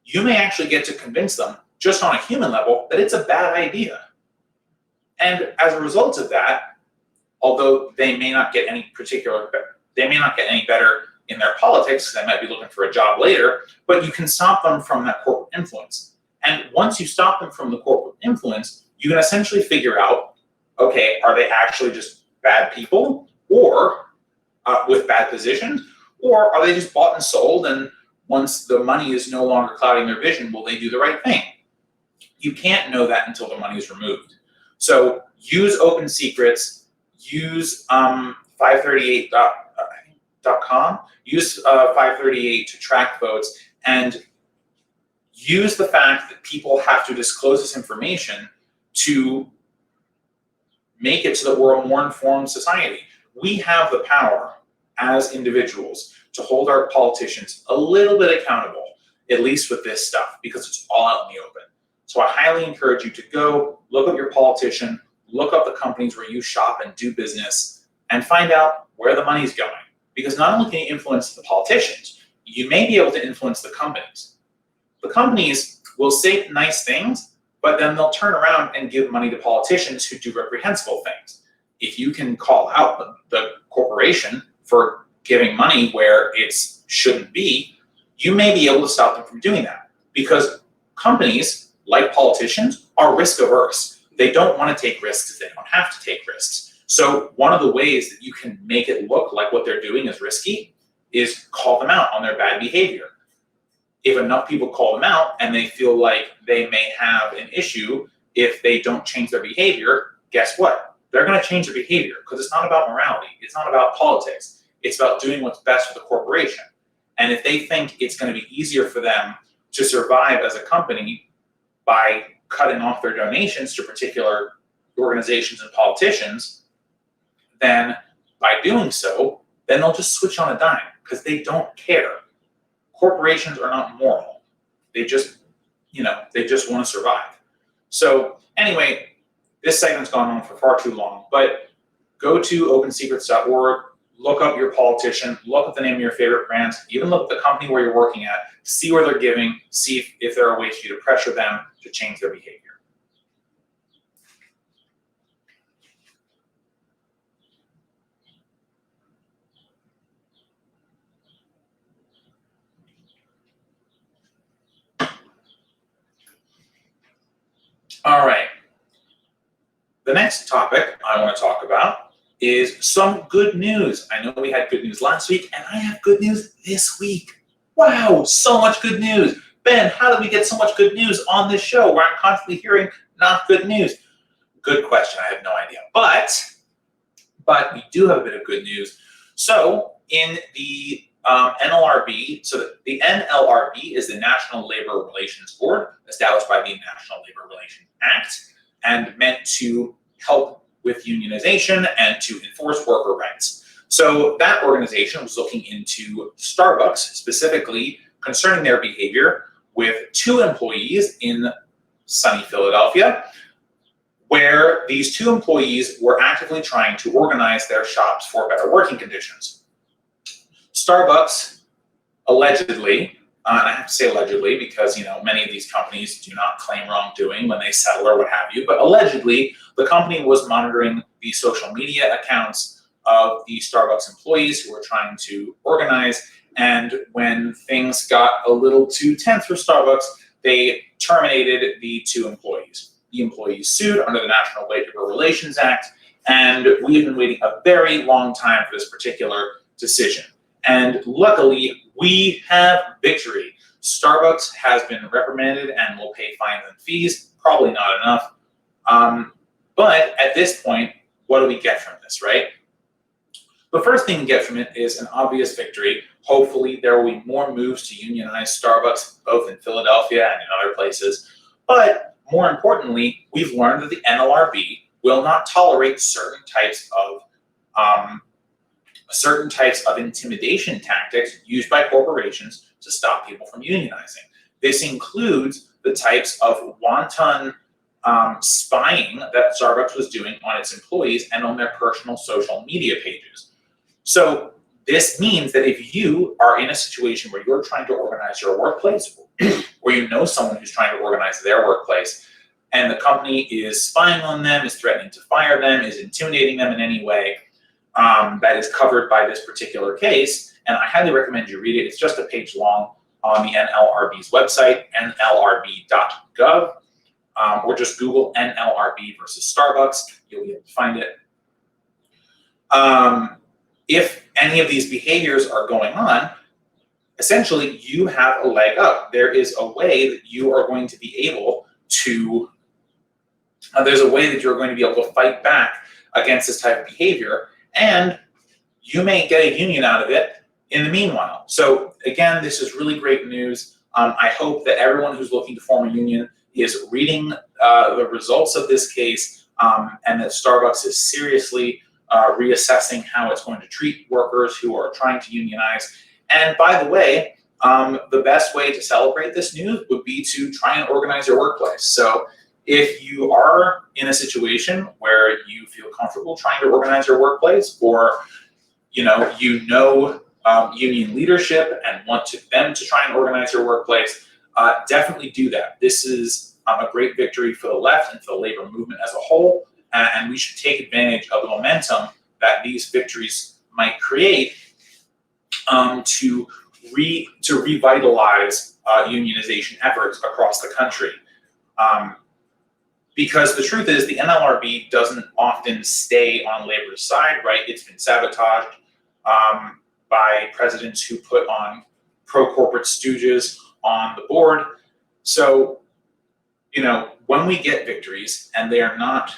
you may actually get to convince them, just on a human level, that it's a bad idea. And as a result of that, although they may not get any better in their politics, they might be looking for a job later, but you can stop them from that corporate influence. And once you stop them from the corporate influence, you can essentially figure out, okay, are they actually just bad people or with bad positions, or are they just bought and sold, and once the money is no longer clouding their vision, will they do the right thing? You can't know that until the money is removed. So use Open Secrets, use 538.com, use 538 to track votes, and use the fact that people have to disclose this information to make it so that we're a more informed society. We have the power as individuals to hold our politicians a little bit accountable, at least with this stuff, because it's all out in the open. So I highly encourage you to go look up your politician, look up the companies where you shop and do business, and find out where the money's going. Because not only can you influence the politicians, you may be able to influence the companies. The companies will say nice things, but then they'll turn around and give money to politicians who do reprehensible things. If you can call out the corporation for giving money where it shouldn't be, you may be able to stop them from doing that. Because companies, like politicians, are risk averse. They don't want to take risks. They don't have to take risks. So one of the ways that you can make it look like what they're doing is risky is call them out on their bad behavior. If enough people call them out and they feel like they may have an issue if they don't change their behavior, guess what? They're going to change their behavior, because it's not about morality. It's not about politics. It's about doing what's best for the corporation. And if they think it's going to be easier for them to survive as a company by cutting off their donations to particular organizations and politicians, then by doing so, then they'll just switch on a dime, because they don't care. Corporations are not moral. They just, they just want to survive. So anyway, this segment's gone on for far too long, but go to opensecrets.org, look up your politician, look up the name of your favorite brands, even look at the company where you're working at, see where they're giving, see if there are ways for you to pressure them to change their behavior. All right. The next topic I want to talk about is some good news. I know we had good news last week, and I have good news this week. Wow, so much good news. Ben, how did we get so much good news on this show where I'm constantly hearing not good news? Good question, I have no idea. But we do have a bit of good news. So in the NLRB, so the NLRB is the National Labor Relations Board, established by the National Labor Relations Act, and meant to help with unionization and to enforce worker rights. So that organization was looking into Starbucks, specifically concerning their behavior with 2 employees in sunny Philadelphia, where these 2 employees were actively trying to organize their shops for better working conditions. Starbucks allegedly, and I have to say allegedly because many of these companies do not claim wrongdoing when they settle or what have you, but allegedly the company was monitoring the social media accounts of the Starbucks employees who were trying to organize, and when things got a little too tense for Starbucks, they terminated the 2 employees. The employees sued under the National Labor Relations Act, and we have been waiting a very long time for this particular decision. And luckily, we have victory. Starbucks has been reprimanded and will pay fines and fees, probably not enough. But at this point, what do we get from this, right? The first thing we get from it is an obvious victory. Hopefully, there will be more moves to unionize Starbucks, both in Philadelphia and in other places. But more importantly, we've learned that the NLRB will not tolerate certain types of intimidation tactics used by corporations to stop people from unionizing. This includes the types of wanton spying that Starbucks was doing on its employees and on their personal social media pages. So this means that if you are in a situation where you're trying to organize your workplace, or you know someone who's trying to organize their workplace, and the company is spying on them, is threatening to fire them, is intimidating them in any way, that is covered by this particular case, and I highly recommend you read it. It's just a page long on the NLRB's website, nlrb.gov, or just Google NLRB versus Starbucks. You'll be able to find it. If any of these behaviors are going on, essentially you have a leg up. There is a way that you are going to be able to, fight back against this type of behavior, and you may get a union out of it in the meanwhile. So again, this is really great news. I hope that everyone who's looking to form a union is reading the results of this case, and that Starbucks is seriously reassessing how it's going to treat workers who are trying to unionize. And by the way, the best way to celebrate this news would be to try and organize your workplace. So if you are in a situation where you feel comfortable trying to organize your workplace, or union leadership and want them to try and organize your workplace, definitely do that. This is a great victory for the left and for the labor movement as a whole, and we should take advantage of the momentum that these victories might create to revitalize unionization efforts across the country. Because the truth is, the NLRB doesn't often stay on labor's side, right? It's been sabotaged by presidents who put on pro-corporate stooges on the board. So when we get victories, and they are not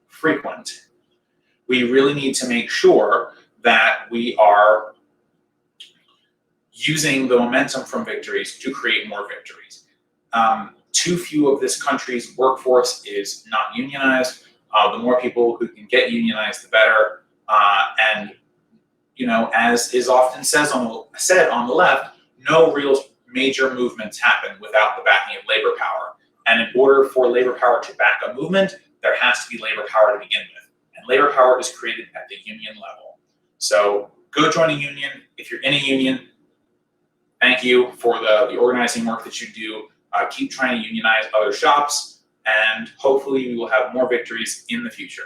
frequent, we really need to make sure that we are using the momentum from victories to create more victories. Too few of this country's workforce is not unionized. The more people who can get unionized, the better. And as is often said on the left, no real major movements happen without the backing of labor power. And in order for labor power to back a movement, there has to be labor power to begin with. And labor power is created at the union level. So go join a union. If you're in a union, thank you for the organizing work that you do. Keep trying to unionize other shops, and hopefully we will have more victories in the future.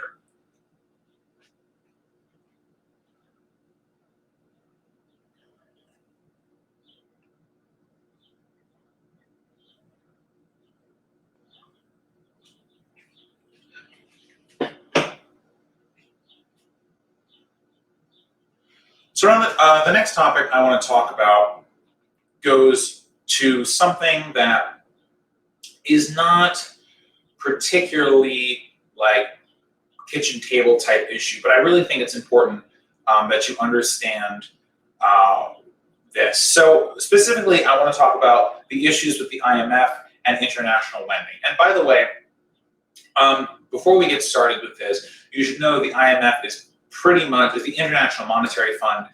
So the next topic I want to talk about goes to something that is not particularly like kitchen table type issue, but I really think it's important that you understand this. So specifically, I want to talk about the issues with the IMF and international lending. And by the way, before we get started with this, you should know the IMF is the International Monetary Fund.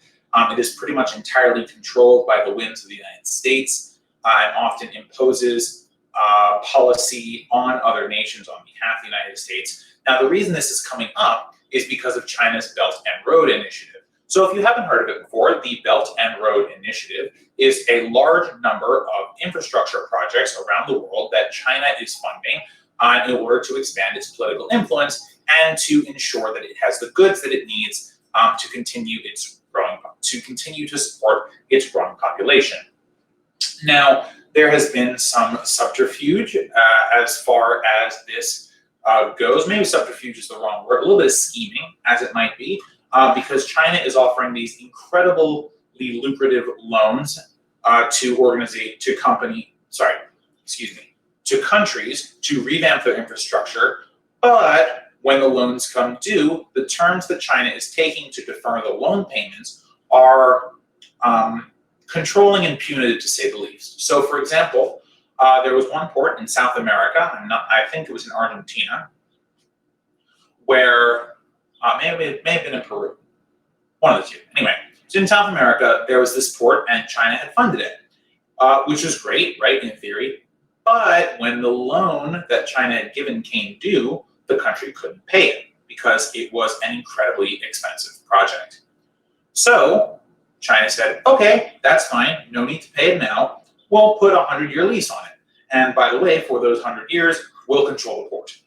It is pretty much entirely controlled by the whims of the United States and often imposes policy on other nations on behalf of the United States. Now, the reason this is coming up is because of China's Belt and Road Initiative. So if you haven't heard of it before, the Belt and Road Initiative is a large number of infrastructure projects around the world that China is funding in order to expand its political influence and to ensure that it has the goods that it needs to continue to support its growing population. Now, there has been some subterfuge as far as this goes. Maybe subterfuge is the wrong word, a little bit of scheming, as it might be, because China is offering these incredibly lucrative loans to countries to revamp their infrastructure. But when the loans come due, the terms that China is taking to defer the loan payments are controlling and punitive, to say the least. So, for example, there was one port in South America, I think it was in Argentina, where may have been in Peru, one of the two. Anyway, so in South America, there was this port, and China had funded it, which was great, right, in theory. But when the loan that China had given came due, the country couldn't pay it because it was an incredibly expensive project. So China said, okay, that's fine, no need to pay it now. We'll put a 100-year lease on it. And by the way, for those 100 years, we'll control the port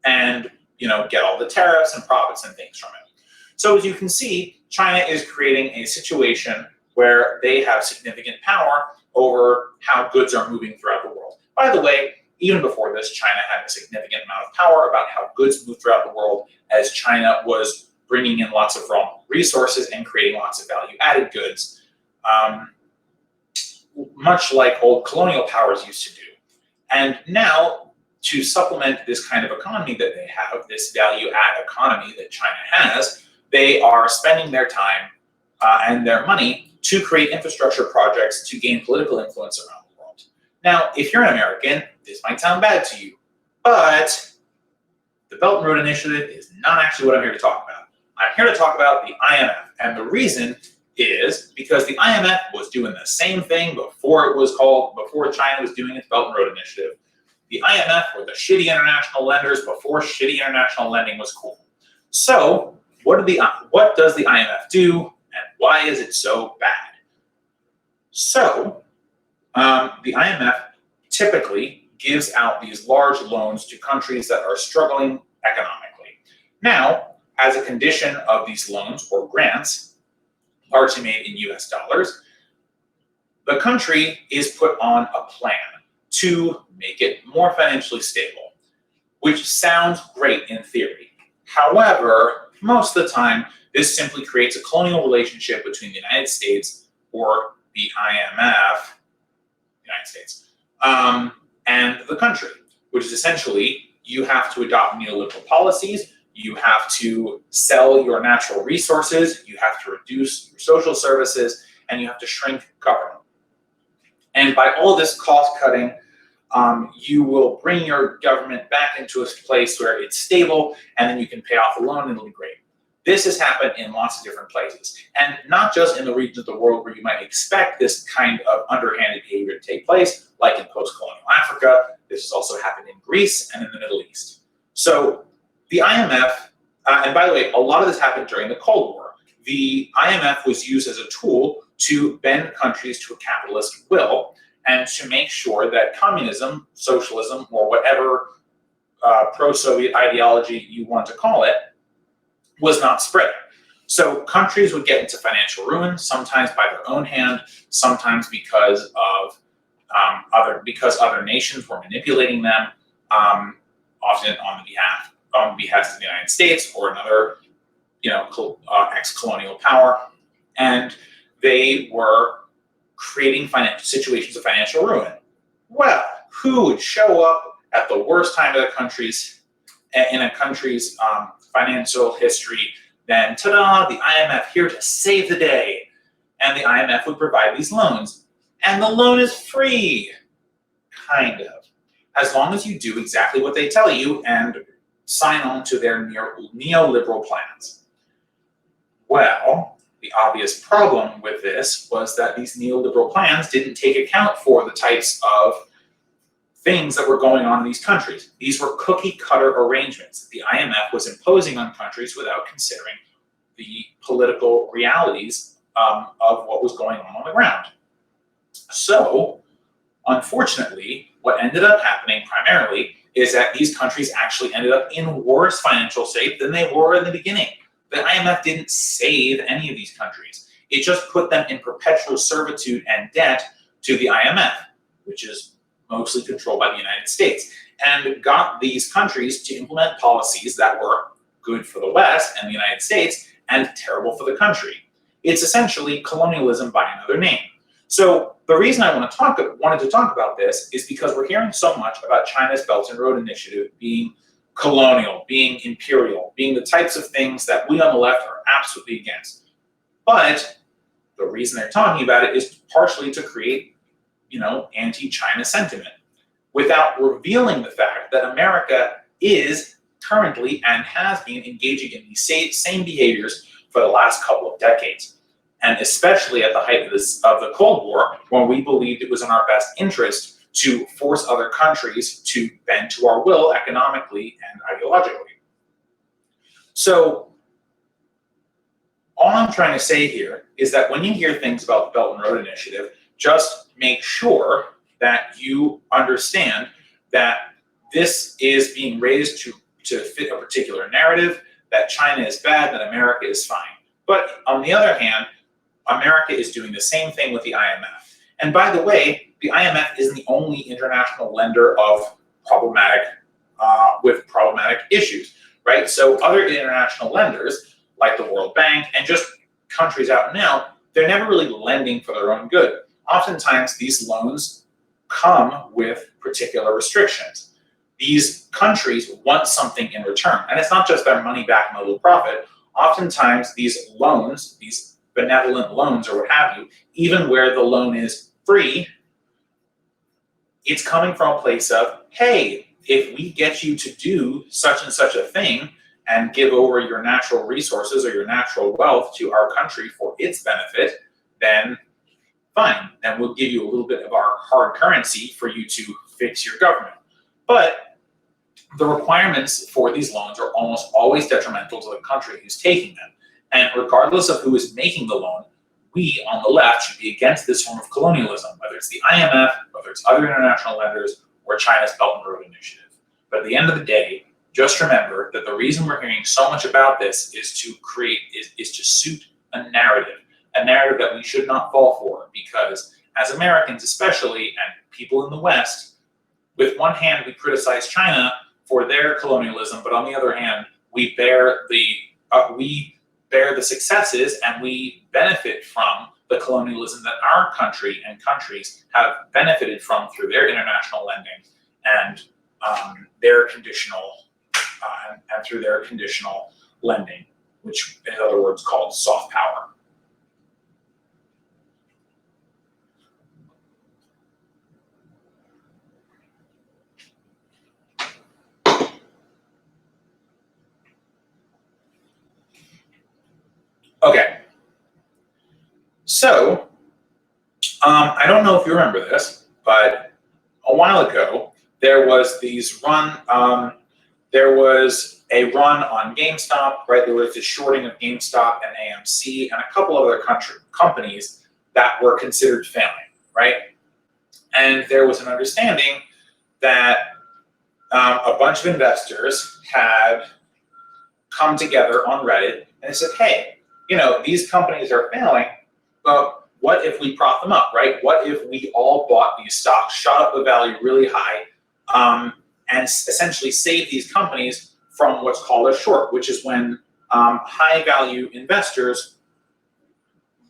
and get all the tariffs and profits and things from it. So as you can see, China is creating a situation where they have significant power over how goods are moving throughout the world. By the way, even before this, China had a significant amount of power about how goods move throughout the world, as China was bringing in lots of raw resources and creating lots of value-added goods, much like old colonial powers used to do. And now, to supplement this kind of economy that they have, this value-add economy that China has, they are spending their time and their money to create infrastructure projects to gain political influence around the world. Now, if you're an American, this might sound bad to you, but the Belt and Road Initiative is not actually what I'm here to talk about. I'm here to talk about the IMF, and the reason is because the IMF was doing the same thing before China was doing its Belt and Road Initiative. The IMF were the shitty international lenders before shitty international lending was cool. So what does the IMF do, and why is it so bad? So the IMF typically gives out these large loans to countries that are struggling economically. Now, as a condition of these loans or grants, largely made in US dollars, the country is put on a plan to make it more financially stable, which sounds great in theory. However, most of the time, this simply creates a colonial relationship between the United States or the IMF, and the country, which is essentially you have to adopt neoliberal policies, you have to sell your natural resources, you have to reduce your social services, and you have to shrink government. And by all this cost cutting, you will bring your government back into a place where it's stable, and then you can pay off the loan and it'll be great. This has happened in lots of different places, and not just in the regions of the world where you might expect this kind of underhanded behavior to take place, like in post-colonial Africa. This has also happened in Greece and in the Middle East. So the IMF, and by the way, a lot of this happened during the Cold War. The IMF was used as a tool to bend countries to a capitalist will and to make sure that communism, socialism, or whatever pro-Soviet ideology you want to call it, was not spreading. So countries would get into financial ruin, sometimes by their own hand, sometimes because of other nations were manipulating them, often on the behest of the United States or another, ex-colonial power, and they were creating situations of financial ruin. Well, who would show up at the worst time of the country's financial history, then ta-da, the IMF here to save the day. And the IMF would provide these loans. And the loan is free, kind of, as long as you do exactly what they tell you and sign on to their neoliberal plans. Well, the obvious problem with this was that these neoliberal plans didn't take account for the types of things that were going on in these countries. These were cookie-cutter arrangements the IMF was imposing on countries without considering the political realities of what was going on the ground. So, unfortunately, what ended up happening primarily is that these countries actually ended up in worse financial shape than they were in the beginning. The IMF didn't save any of these countries. It just put them in perpetual servitude and debt to the IMF, which is mostly controlled by the United States, and got these countries to implement policies that were good for the West and the United States and terrible for the country. It's essentially colonialism by another name. So the reason I wanted to talk about this is because we're hearing so much about China's Belt and Road Initiative being colonial, being imperial, being the types of things that we on the left are absolutely against. But the reason they're talking about it is partially to create anti-China sentiment, without revealing the fact that America is currently and has been engaging in these same behaviors for the last couple of decades. And especially at the height of the Cold War, when we believed it was in our best interest to force other countries to bend to our will economically and ideologically. So all I'm trying to say here is that when you hear things about the Belt and Road Initiative, just make sure that you understand that this is being raised to fit a particular narrative, that China is bad, that America is fine. But on the other hand, America is doing the same thing with the IMF. And by the way, the IMF isn't the only international lender of problematic issues, right? So other international lenders, like the World Bank and just countries out and out, they're never really lending for their own good. Oftentimes, these loans come with particular restrictions. These countries want something in return, and it's not just their money back and a little profit. Oftentimes, these loans, these benevolent loans or what have you, even where the loan is free, it's coming from a place of, hey, if we get you to do such and such a thing and give over your natural resources or your natural wealth to our country for its benefit, then fine, then we'll give you a little bit of our hard currency for you to fix your government. But the requirements for these loans are almost always detrimental to the country who's taking them. And regardless of who is making the loan, we on the left should be against this form of colonialism, whether it's the IMF, whether it's other international lenders, or China's Belt and Road Initiative. But at the end of the day, just remember that the reason we're hearing so much about this is to suit a narrative that we should not fall for, because as Americans especially, and people in the West, with one hand we criticize China for their colonialism, but on the other hand we bear the successes and we benefit from the colonialism that our country and countries have benefited from through their international lending and their conditional and through their conditional lending, which in other words called soft power. Okay, so I don't know if you remember this, but a while ago there was there was a run on GameStop, right? There was the shorting of GameStop and AMC and a couple other companies that were considered failing, right? And there was an understanding that a bunch of investors had come together on Reddit and they said, hey, you know, these companies are failing, but what if we prop them up, right? What if we all bought these stocks, shot up the value really high, and essentially save these companies from what's called a short, which is when high-value investors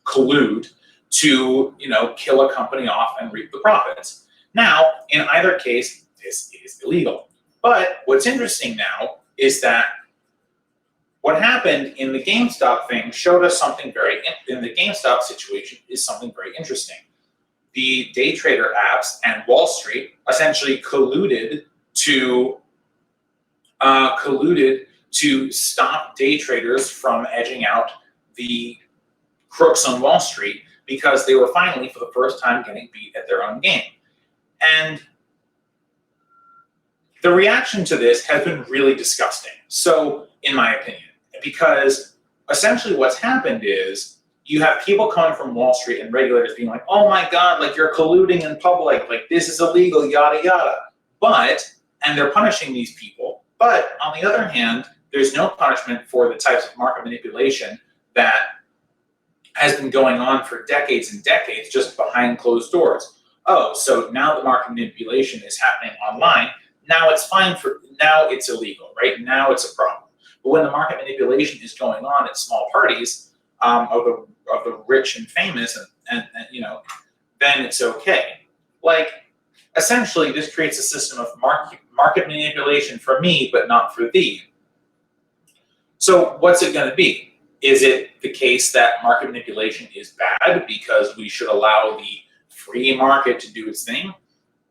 collude to, you know, kill a company off and reap the profits. Now, in either case, this is illegal. But what's interesting now is that what happened in the GameStop thing showed us something in the GameStop situation is something very interesting. The day trader apps and Wall Street essentially colluded to stop day traders from edging out the crooks on Wall Street because they were finally, for the first time, getting beat at their own game. And the reaction to this has been really disgusting. So, in my opinion, because essentially what's happened is you have people coming from Wall Street and regulators being like, oh my God, like you're colluding in public, like this is illegal, yada, yada. And they're punishing these people. But on the other hand, there's no punishment for the types of market manipulation that has been going on for decades and decades just behind closed doors. Oh, so now the market manipulation is happening online. Now it's now it's illegal, right? Now it's a problem. But when the market manipulation is going on at small parties of the rich and famous, and you know, then it's okay. Like, essentially, this creates a system of market manipulation for me, but not for thee. So what's it going to be? Is it the case that market manipulation is bad because we should allow the free market to do its thing?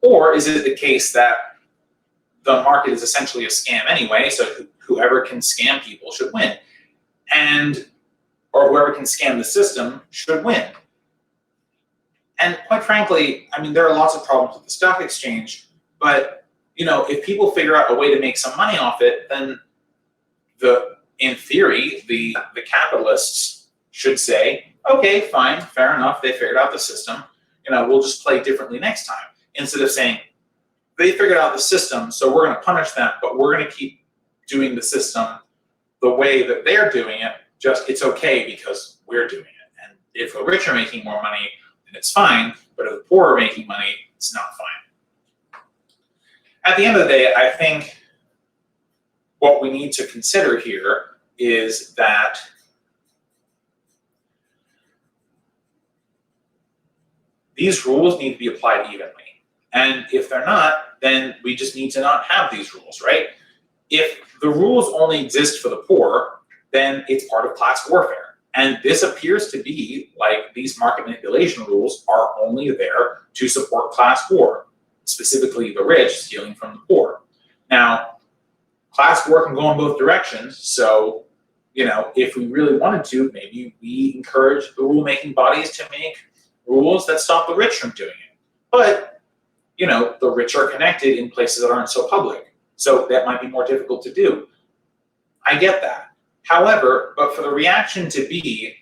Or is it the case that the market is essentially a scam anyway, so whoever can scam people should win, or whoever can scam the system should win? And quite frankly, I mean, there are lots of problems with the stock exchange, but you know, if people figure out a way to make some money off it, then in theory, the capitalists should say, okay, fine, fair enough, they figured out the system, you know, we'll just play differently next time. Instead of saying, they figured out the system, so we're going to punish them, but we're going to keep doing the system the way that they're doing it, just it's okay because we're doing it. And if the rich are making more money, then it's fine, but if the poor are making money, it's not fine. At the end of the day, I think what we need to consider here is that these rules need to be applied evenly. And if they're not, then we just need to not have these rules, right? If the rules only exist for the poor, then it's part of class warfare. And this appears to be like these market manipulation rules are only there to support class war, specifically the rich stealing from the poor. Now, class war can go in both directions. So, you know, if we really wanted to, maybe we encourage the rule-making bodies to make rules that stop the rich from doing it. But you know, the rich are connected in places that aren't so public. So that might be more difficult to do. I get that. However, but for the reaction to be,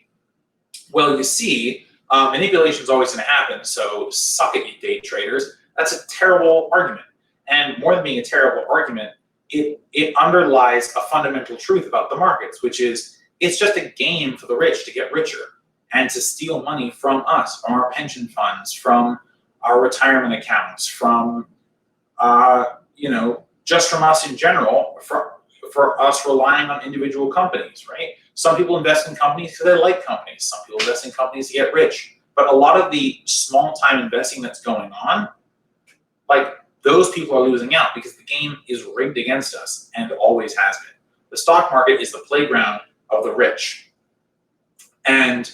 well, you see, manipulation is always going to happen, so suck it, you day traders. That's a terrible argument. And more than being a terrible argument, it underlies a fundamental truth about the markets, which is it's just a game for the rich to get richer and to steal money from us, from our pension funds, from our retirement accounts, from, you know, just from us in general, for us relying on individual companies, right? Some people invest in companies because they like companies. Some people invest in companies to get rich. But a lot of the small-time investing that's going on, like those people are losing out because the game is rigged against us and always has been. The stock market is the playground of the rich. And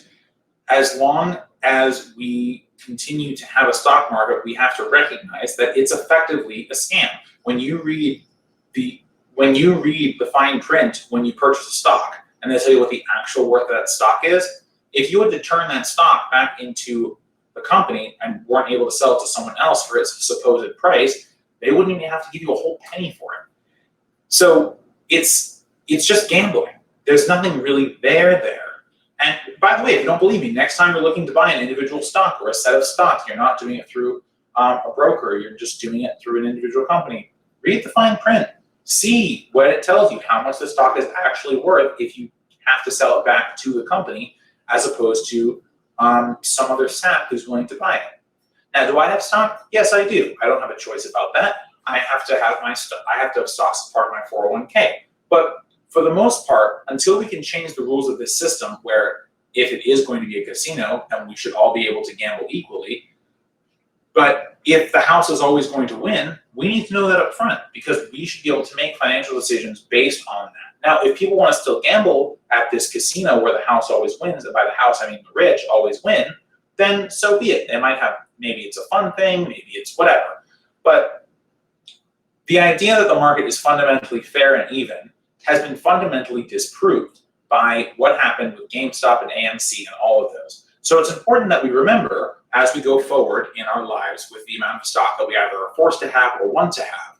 as long as we continue to have a stock market, we have to recognize that it's effectively a scam. When you read the fine print when you purchase a stock, and they tell you what the actual worth of that stock is, if you had to turn that stock back into the company and weren't able to sell it to someone else for its supposed price, they wouldn't even have to give you a whole penny for it. So it's just gambling. There's nothing really there. And by the way, if you don't believe me, next time you're looking to buy an individual stock or a set of stocks, you're not doing it through a broker, you're just doing it through an individual company. Read the fine print. See what it tells you, how much the stock is actually worth if you have to sell it back to the company as opposed to some other sap who's willing to buy it. Now, do I have stock? Yes, I do. I don't have a choice about that. I have to have stocks as part of my 401k. But for the most part, until we can change the rules of this system where if it is going to be a casino, then we should all be able to gamble equally. But if the house is always going to win, we need to know that up front because we should be able to make financial decisions based on that. Now, if people want to still gamble at this casino where the house always wins, and by the house I mean the rich always win, then so be it. They might have, maybe it's a fun thing, maybe it's whatever. But the idea that the market is fundamentally fair and even has been fundamentally disproved by what happened with GameStop and AMC and all of those. So it's important that we remember as we go forward in our lives with the amount of stock that we either are forced to have or want to have,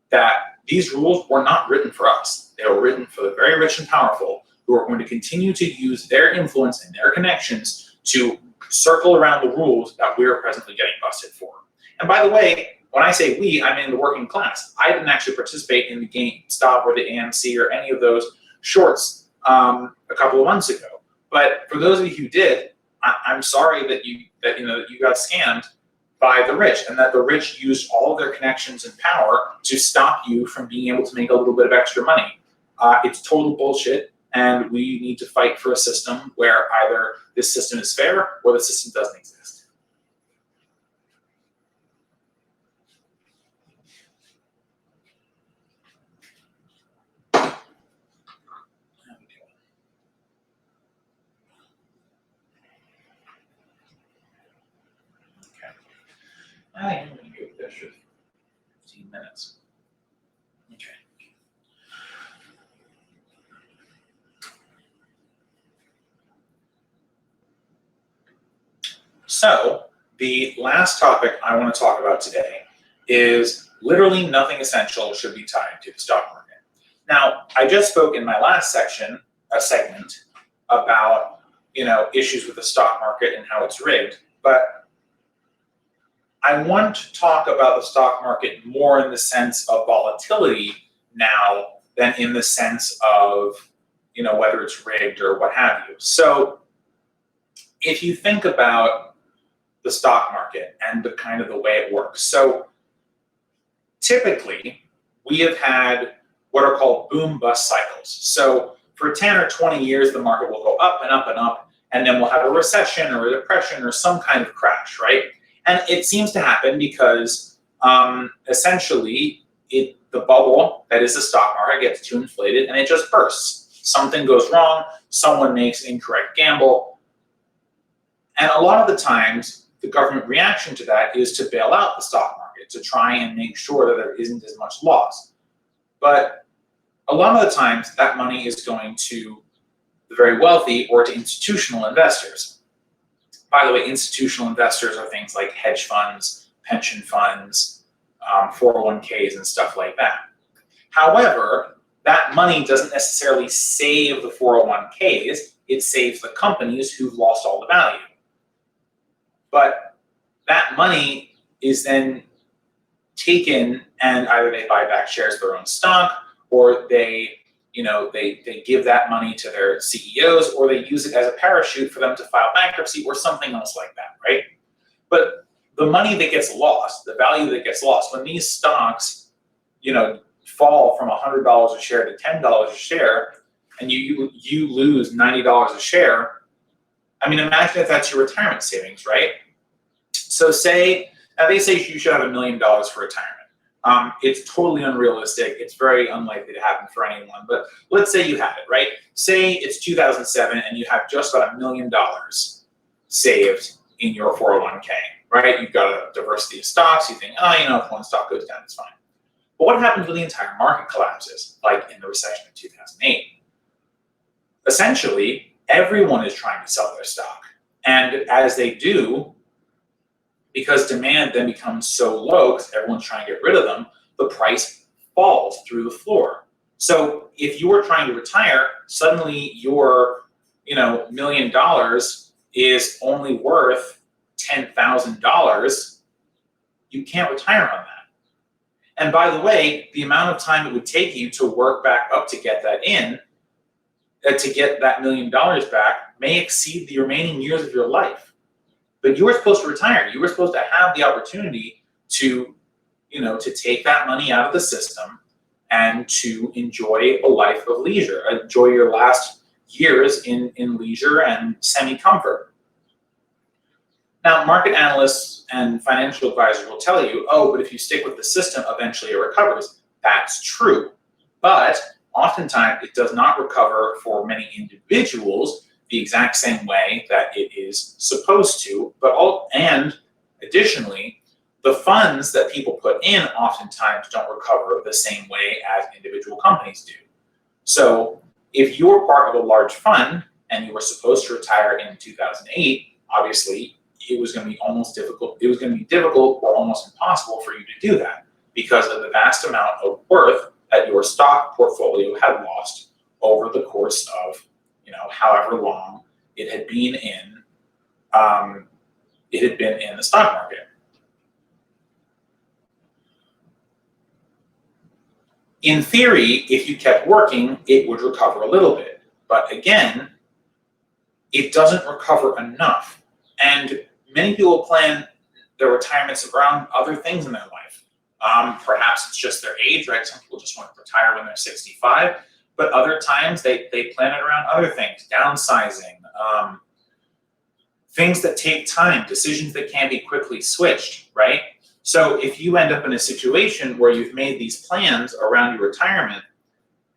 that these rules were not written for us. They were written for the very rich and powerful who are going to continue to use their influence and their connections to circle around the rules that we're presently getting busted for. And by the way, when I say we, I mean the working class. I didn't actually participate in the GameStop or the AMC or any of those shorts a couple of months ago. But for those of you who did, I'm sorry that you got scammed by the rich, and that the rich used all of their connections and power to stop you from being able to make a little bit of extra money. It's total bullshit, and we need to fight for a system where either this system is fair or the system doesn't exist. I am going to go with this for 15 minutes. Okay. So the last topic I want to talk about today is literally nothing essential should be tied to the stock market. Now, I just spoke in my last segment about issues with the stock market and how it's rigged, but I want to talk about the stock market more in the sense of volatility now than in the sense of, whether it's rigged or what have you. So if you think about the stock market and the kind of the way it works. So typically we have had what are called boom bust cycles. So for 10 or 20 years, the market will go up and up and up, and then we'll have a recession or a depression or some kind of crash, right? And it seems to happen because essentially the bubble that is the stock market gets too inflated and it just bursts. Something goes wrong, someone makes an incorrect gamble. And a lot of the times, the government reaction to that is to bail out the stock market, to try and make sure that there isn't as much loss. But a lot of the times, that money is going to the very wealthy or to institutional investors. By the way, institutional investors are things like hedge funds, pension funds, 401ks, and stuff like that. However, that money doesn't necessarily save the 401ks, it saves the companies who've lost all the value. But that money is then taken and either they buy back shares of their own stock, or they give that money to their CEOs, or they use it as a parachute for them to file bankruptcy or something else like that, right? But the money that gets lost, the value that gets lost, when these stocks, fall from $100 a share to $10 a share, and you lose $90 a share, I mean, imagine if that's your retirement savings, right? So now they say you should have $1 million for retirement. It's totally unrealistic. It's very unlikely to happen for anyone. But let's say you have it, right? Say it's 2007 and you have just about $1 million saved in your 401k, right? You've got a diversity of stocks. You think, oh, if one stock goes down, it's fine. But what happens when the entire market collapses, like in the recession of 2008? Essentially, everyone is trying to sell their stock. And as they do, because demand then becomes so low because everyone's trying to get rid of them, the price falls through the floor. So if you are trying to retire, suddenly your $1 million is only worth $10,000. You can't retire on that. And by the way, the amount of time it would take you to work back up to get that to get that $1 million back may exceed the remaining years of your life. But you were supposed to retire. You were supposed to have the opportunity to, to take that money out of the system and to enjoy a life of leisure, enjoy your last years in leisure and semi-comfort. Now, market analysts and financial advisors will tell you, oh, but if you stick with the system, eventually it recovers. That's true. But oftentimes it does not recover for many individuals the exact same way that it is supposed to. And additionally, the funds that people put in oftentimes don't recover the same way as individual companies do. So if you're part of a large fund and you were supposed to retire in 2008, obviously it was going to be difficult or almost impossible for you to do that because of the vast amount of worth that your stock portfolio had lost over the course of, however long it had been in the stock market. In theory, if you kept working, it would recover a little bit. But again, it doesn't recover enough. And many people plan their retirements around other things in their life. Perhaps it's just their age, right? Some people just want to retire when they're 65. But other times they plan it around other things, downsizing, things that take time, decisions that can't be quickly switched, right? So if you end up in a situation where you've made these plans around your retirement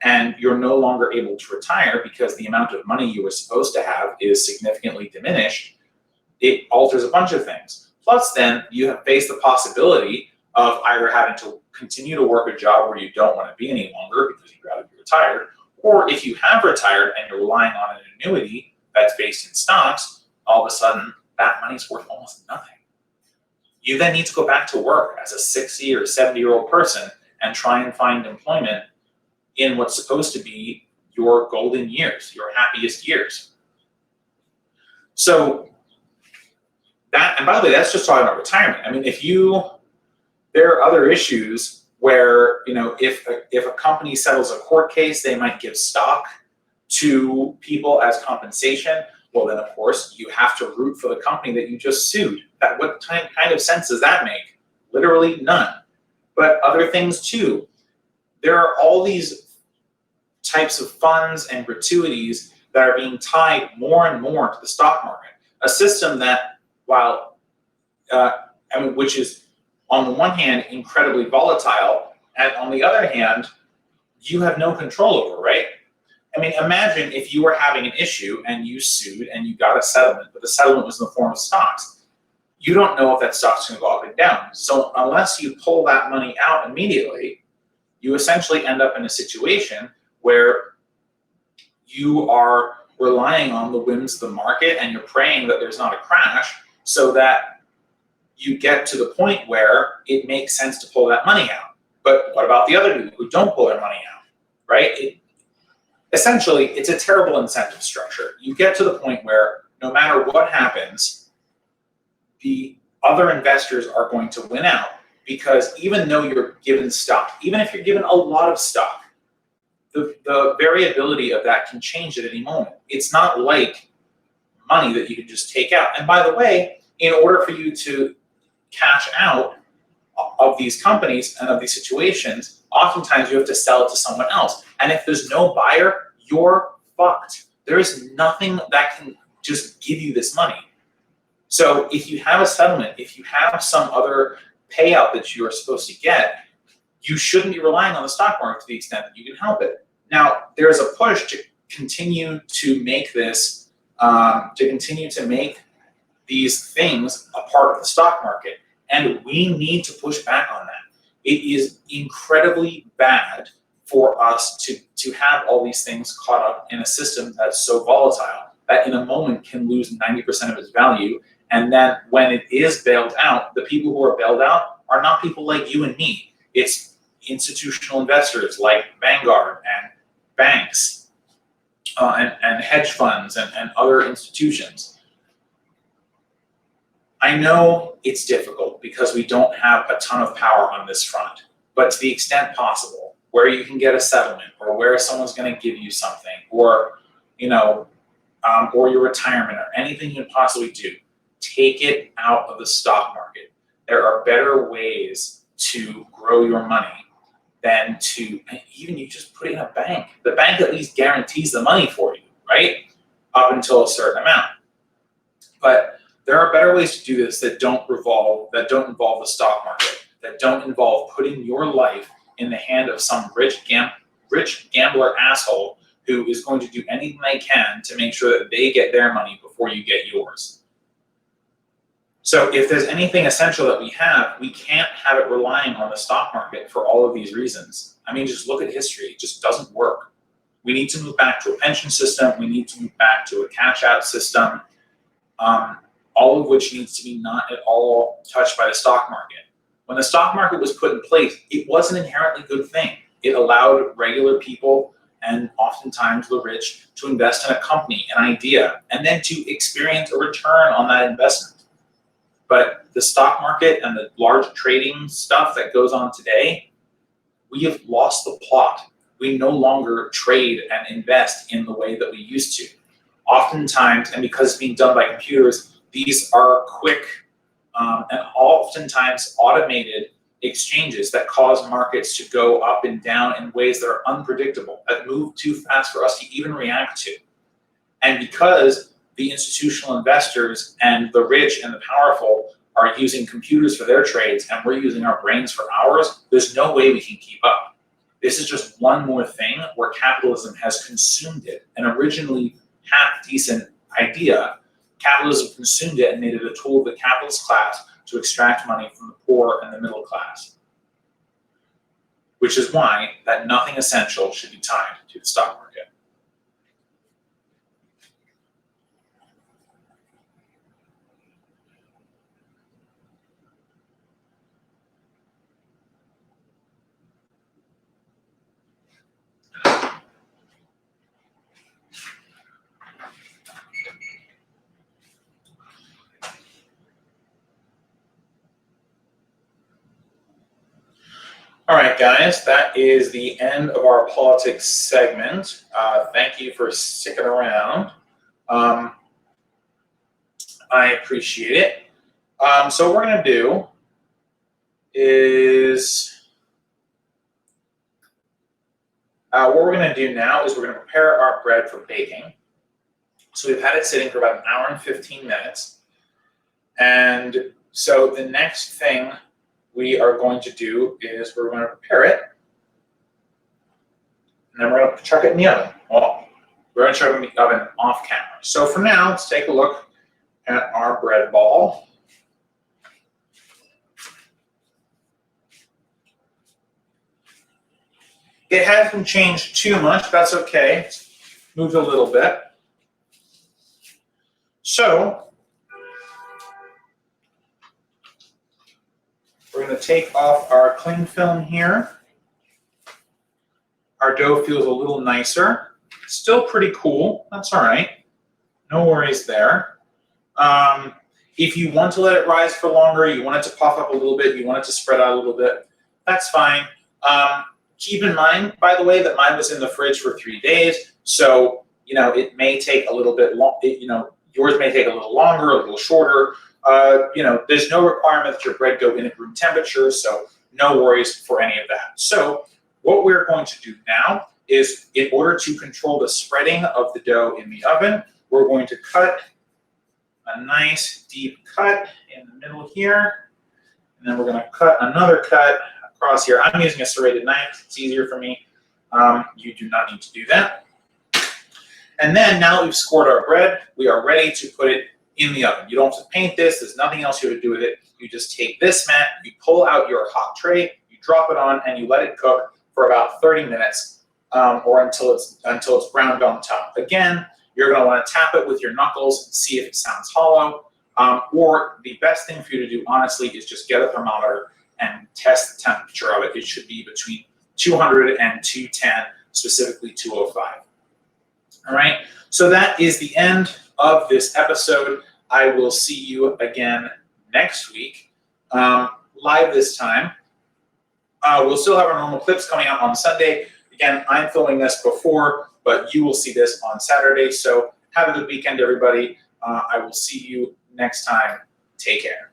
and you're no longer able to retire because the amount of money you were supposed to have is significantly diminished, it alters a bunch of things. Plus then you have faced the possibility of either having to continue to work a job where you don't want to be any longer because you'd rather be retired, or if you have retired and you're relying on an annuity that's based in stocks, all of a sudden that money's worth almost nothing. You then need to go back to work as a 60 or 70-year-old person and try and find employment in what's supposed to be your golden years, your happiest years. So that, and by the way, that's just talking about retirement. I mean, there are other issues where, if a company settles a court case, they might give stock to people as compensation. Well, then, of course, you have to root for the company that you just sued. What kind of sense does that make? Literally none. But other things, too. There are all these types of funds and gratuities that are being tied more and more to the stock market. A system that, which is, on the one hand, incredibly volatile, and on the other hand, you have no control over, right? I mean, imagine if you were having an issue and you sued and you got a settlement, but the settlement was in the form of stocks. You don't know if that stock's going to go up and down. So unless you pull that money out immediately, you essentially end up in a situation where you are relying on the whims of the market and you're praying that there's not a crash so that you get to the point where it makes sense to pull that money out. But what about the other people who don't pull their money out, right? Essentially, it's a terrible incentive structure. You get to the point where no matter what happens, the other investors are going to win out because even though you're given stock, even if you're given a lot of stock, the variability of that can change at any moment. It's not like money that you can just take out. And by the way, in order for you to cash out of these companies and of these situations, oftentimes you have to sell it to someone else. And if there's no buyer, you're fucked. There is nothing that can just give you this money. So if you have a settlement, if you have some other payout that you are supposed to get, you shouldn't be relying on the stock market to the extent that you can help it. Now, there's a push to continue to make this, these things a part of the stock market, and we need to push back on that. It is incredibly bad for us to have all these things caught up in a system that's so volatile that in a moment can lose 90% of its value. And then when it is bailed out, the people who are bailed out are not people like you and me. It's institutional investors like Vanguard and banks and hedge funds and other institutions. I know it's difficult because we don't have a ton of power on this front, but to the extent possible, where you can get a settlement or where someone's going to give you something, or or your retirement or anything you can possibly do, take it out of the stock market. There are better ways to grow your money than to, even you just put it in a bank. The bank at least guarantees the money for you, right? Up until a certain amount. But there are better ways to do this that don't involve the stock market, that don't involve putting your life in the hand of some rich gambler asshole who is going to do anything they can to make sure that they get their money before you get yours. So if there's anything essential that we can't have it relying on the stock market for all of these reasons. I mean, just look at history. It just doesn't work. We need to move back to a pension system. We need to move back to a cash-out system, all of which needs to be not at all touched by the stock market. When the stock market was put in place, it was an inherently good thing. It allowed regular people and oftentimes the rich to invest in a company, an idea, and then to experience a return on that investment. But the stock market and the large trading stuff that goes on today, we have lost the plot. We no longer trade and invest in the way that we used to. Oftentimes, and because it's being done by computers, these are quick and oftentimes automated exchanges that cause markets to go up and down in ways that are unpredictable, that move too fast for us to even react to. And because the institutional investors and the rich and the powerful are using computers for their trades and we're using our brains for ours, there's no way we can keep up. This is just one more thing where capitalism has consumed it. An originally half-decent idea, capitalism consumed it and made it a tool of the capitalist class to extract money from the poor and the middle class. Which is why that nothing essential should be tied to the stock market. All right, guys, that is the end of our politics segment. Thank you for sticking around. I appreciate it. So what we're going to do is, now is we're going to prepare our bread for baking. So we've had it sitting for about an hour and 15 minutes. And so the next thing we are going to do is we're going to prepare it, and then we're going to chuck it in the oven. Well, we're going to chuck it in the oven off camera. So for now, let's take a look at our bread ball. It hasn't changed too much. That's okay. It's moved a little bit. So we're going to take off our cling film here. Our dough feels a little nicer. Still pretty cool. That's all right. No worries there. If you want to let it rise for longer, you want it to puff up a little bit, you want it to spread out a little bit, that's fine. Keep in mind, by the way, that mine was in the fridge for 3 days. So, it may take a little bit long, yours may take a little longer, a little shorter. There's no requirement that your bread go in at room temperature, so no worries for any of that. So what we're going to do now is, in order to control the spreading of the dough in the oven, we're going to cut a nice deep cut in the middle here, and then we're going to cut another cut across here. I'm using a serrated knife. It's easier for me. You do not need to do that. And then now that we've scored our bread, we are ready to put it in the oven. You don't have to paint this. There's nothing else you have to do with it. You just take this mat, you pull out your hot tray, you drop it on, and you let it cook for about 30 minutes or until it's browned on top. Again, you're going to want to tap it with your knuckles and see if it sounds hollow. Or the best thing for you to do, honestly, is just get a thermometer and test the temperature of it. It should be between 200 and 210, specifically 205. All right, so that is the end of this episode. I will see you again next week, live this time. We'll still have our normal clips coming out on Sunday. Again, I'm filming this before, but you will see this on Saturday. So have a good weekend, everybody. I will see you next time. Take care.